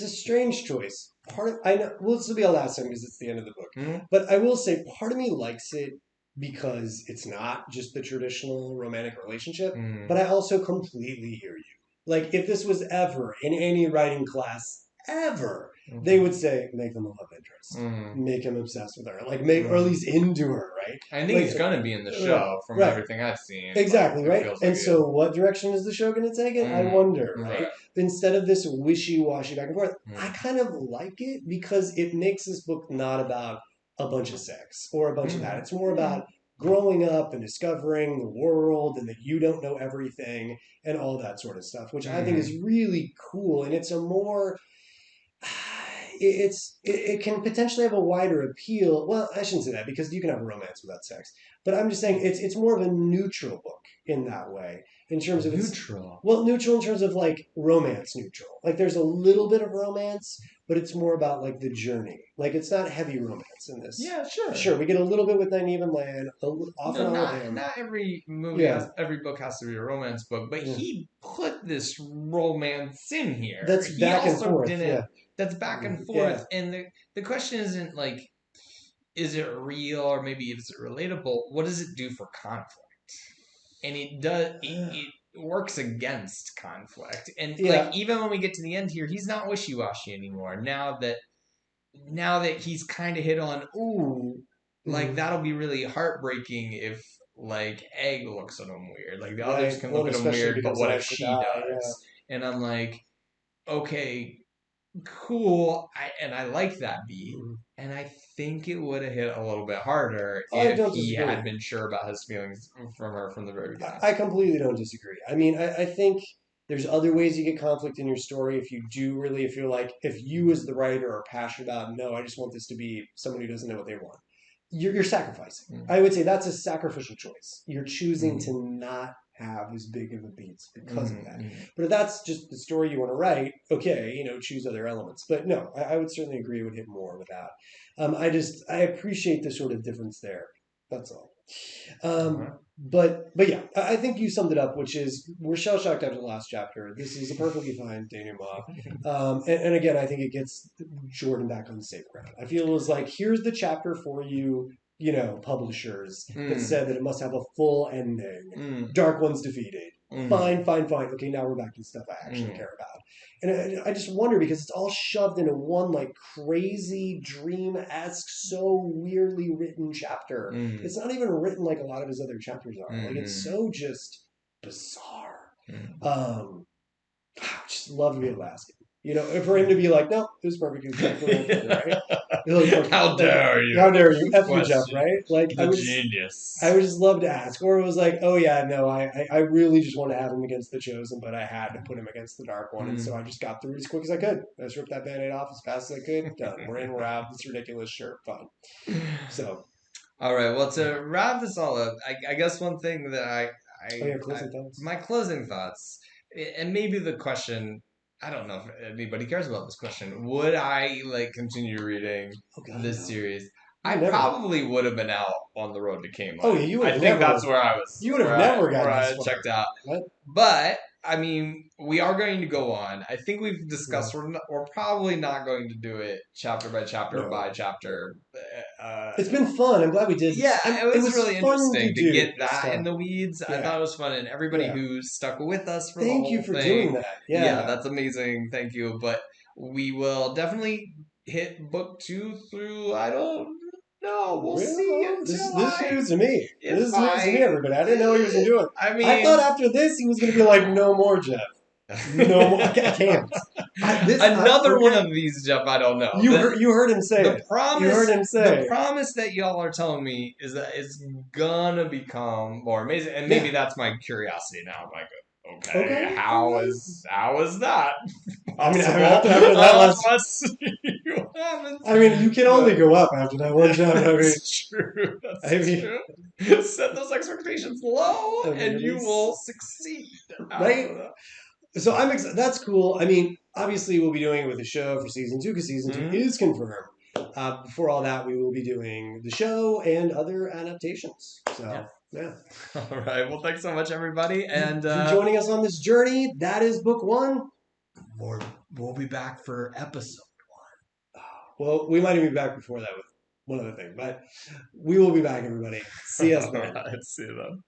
a strange choice. I know. Well, this will be our last time because it's the end of the book. But I will say, part of me likes it because it's not just the traditional romantic relationship, but I also completely hear you. If this was ever in any writing class ever, they would say, make them a love interest. Make him obsessed with her. Or at least into her, right? I think he's going to be in the show from everything I've seen. Exactly, right? And so what direction is the show going to take it? I wonder, right? Instead of this wishy-washy back and forth, I kind of like it because it makes this book not about a bunch of sex or a bunch of that. It's more about growing up and discovering the world and that you don't know everything and all that sort of stuff, which I think is really cool. And it's a more, it can potentially have a wider appeal. Well, I shouldn't say that because you can have a romance without sex. But I'm just saying it's more of a neutral book in that way in terms of its Neutral. well, neutral in terms of like romance neutral. Like there's a little bit of romance, but it's more about like the journey. Like it's not heavy romance in this. Yeah, sure. Sure, we get a little bit with Nynaeve and Lan, off and No, on with not him. not every movie Yeah, has every book has to be a romance book, but yeah. he put this romance in here. That's He back and also forth. didn't. Yeah, That's back and yeah. forth, and the question isn't like, is it real or maybe is it relatable? What does it do for conflict? And it does. It works against conflict, and like Yeah. even when we get to the end here, he's not wishy washy anymore. Now that he's kind of hit on, ooh, like Mhm. that'll be really heartbreaking if like Egg looks at him weird. Like the others Right. can Well, look and at him especially weird, but because what it if has to she die. Yeah. does? And I'm like, okay, cool. I like that beat. Mhm. And I think it would have hit a little bit harder I if don't he disagree. had been sure about his feelings from her from the very beginning. I completely don't disagree. I mean, I think there's other ways you get conflict in your story if you do really feel like if you as the writer are passionate about no, I just want this to be someone who doesn't know what they want. You're sacrificing. Mm, I would say that's a sacrificial choice. You're choosing mm, to not have as big of a beats because of mm, that. mm. But if that's just the story you want to write, okay, choose other elements. But no, I would certainly agree it would hit more without. I appreciate the sort of difference there. That's all. Uh-huh. But yeah, I think you summed it up, which is we're shell shocked after the last chapter. This is a perfectly fine denouement. And again, I think it gets Jordan back on safe ground. I feel it was like here's the chapter for you, publishers that Mm, said that it must have a full ending. mm, Dark One's defeated. mm, Fine, fine, fine. Okay, now we're back to stuff I actually mm, care about. And I just wonder because it's all shoved into one like crazy dream esque, so weirdly written chapter. mm, It's not even written like a lot of his other chapters are. Like it's mm, so just bizarre. mm. Um, I just love to be Alaskan. For him to be like, no, it was perfect. It was perfect. Right? How Like, dare you how dare you? F you, Jeff. question Right? Like the I genius? would just love to ask. Or it was like, oh yeah, no, I really just want to have him against the Chosen, but I had to put him against the Dark One, and so Mm. I just got through it as quick as I could. I just ripped that band-aid off as fast as I could. Done. We're in, we're out. It's ridiculous. Sure, fine. So, All right. Well, to wrap this all up, I guess one thing that oh yeah, I closing thoughts. my closing thoughts, and maybe the question. I don't know if anybody cares about this question. Would I like continue reading Oh god, this no. series? You I would never. probably would have been out on the road to Oh yeah, Kmart. you would I have think that's never. where I was, You would have never where gotten this I far. checked out. What? But I mean, we are going to go on. I think we've Yeah. discussed we're probably not going to do it chapter by chapter by No. chapter. Uh, It's been fun. I'm glad we did. yeah, it It was was really fun to interesting to do get this that in stuff. the weeds. I Yeah. thought it was fun, and everybody Yeah. who stuck with us for the Thank you whole for doing thing, that. yeah, Yeah. that's amazing. Thank you. But we will definitely hit book 2 through. I don't know. We'll see Well, until this is news to me. if This is news to me, I. everybody. I didn't know he was gonna do it. I I thought mean. after this he was gonna be like, no more, Jeff. No more. I can't. Another one Okay. of these, Jeff. I don't know. You heard him say The it. You heard promise, him the say, promise that y'all are telling me is that it's gonna become more amazing, and maybe yeah. that's my curiosity now. I'm like, okay, Okay. All how right. is that I mean, possible? after that last. Let's see what happens. I mean, you can only But go up after that one shot. that's true. I That's mean, true. Set those expectations low, I mean, and you will succeed. right? After So I'm excited. That's cool. I mean, obviously we'll be doing it with the show for season 2 because season 2 that. is confirmed. Before all that, we will be doing the show and other adaptations. Yeah. So yeah, All right. Well, thanks so much, everybody, and for joining us on this journey. That is book 1. more. We'll be back for episode. Well, we might even be back before that with one other thing, but we will be back, everybody. See us All then. right. See you then.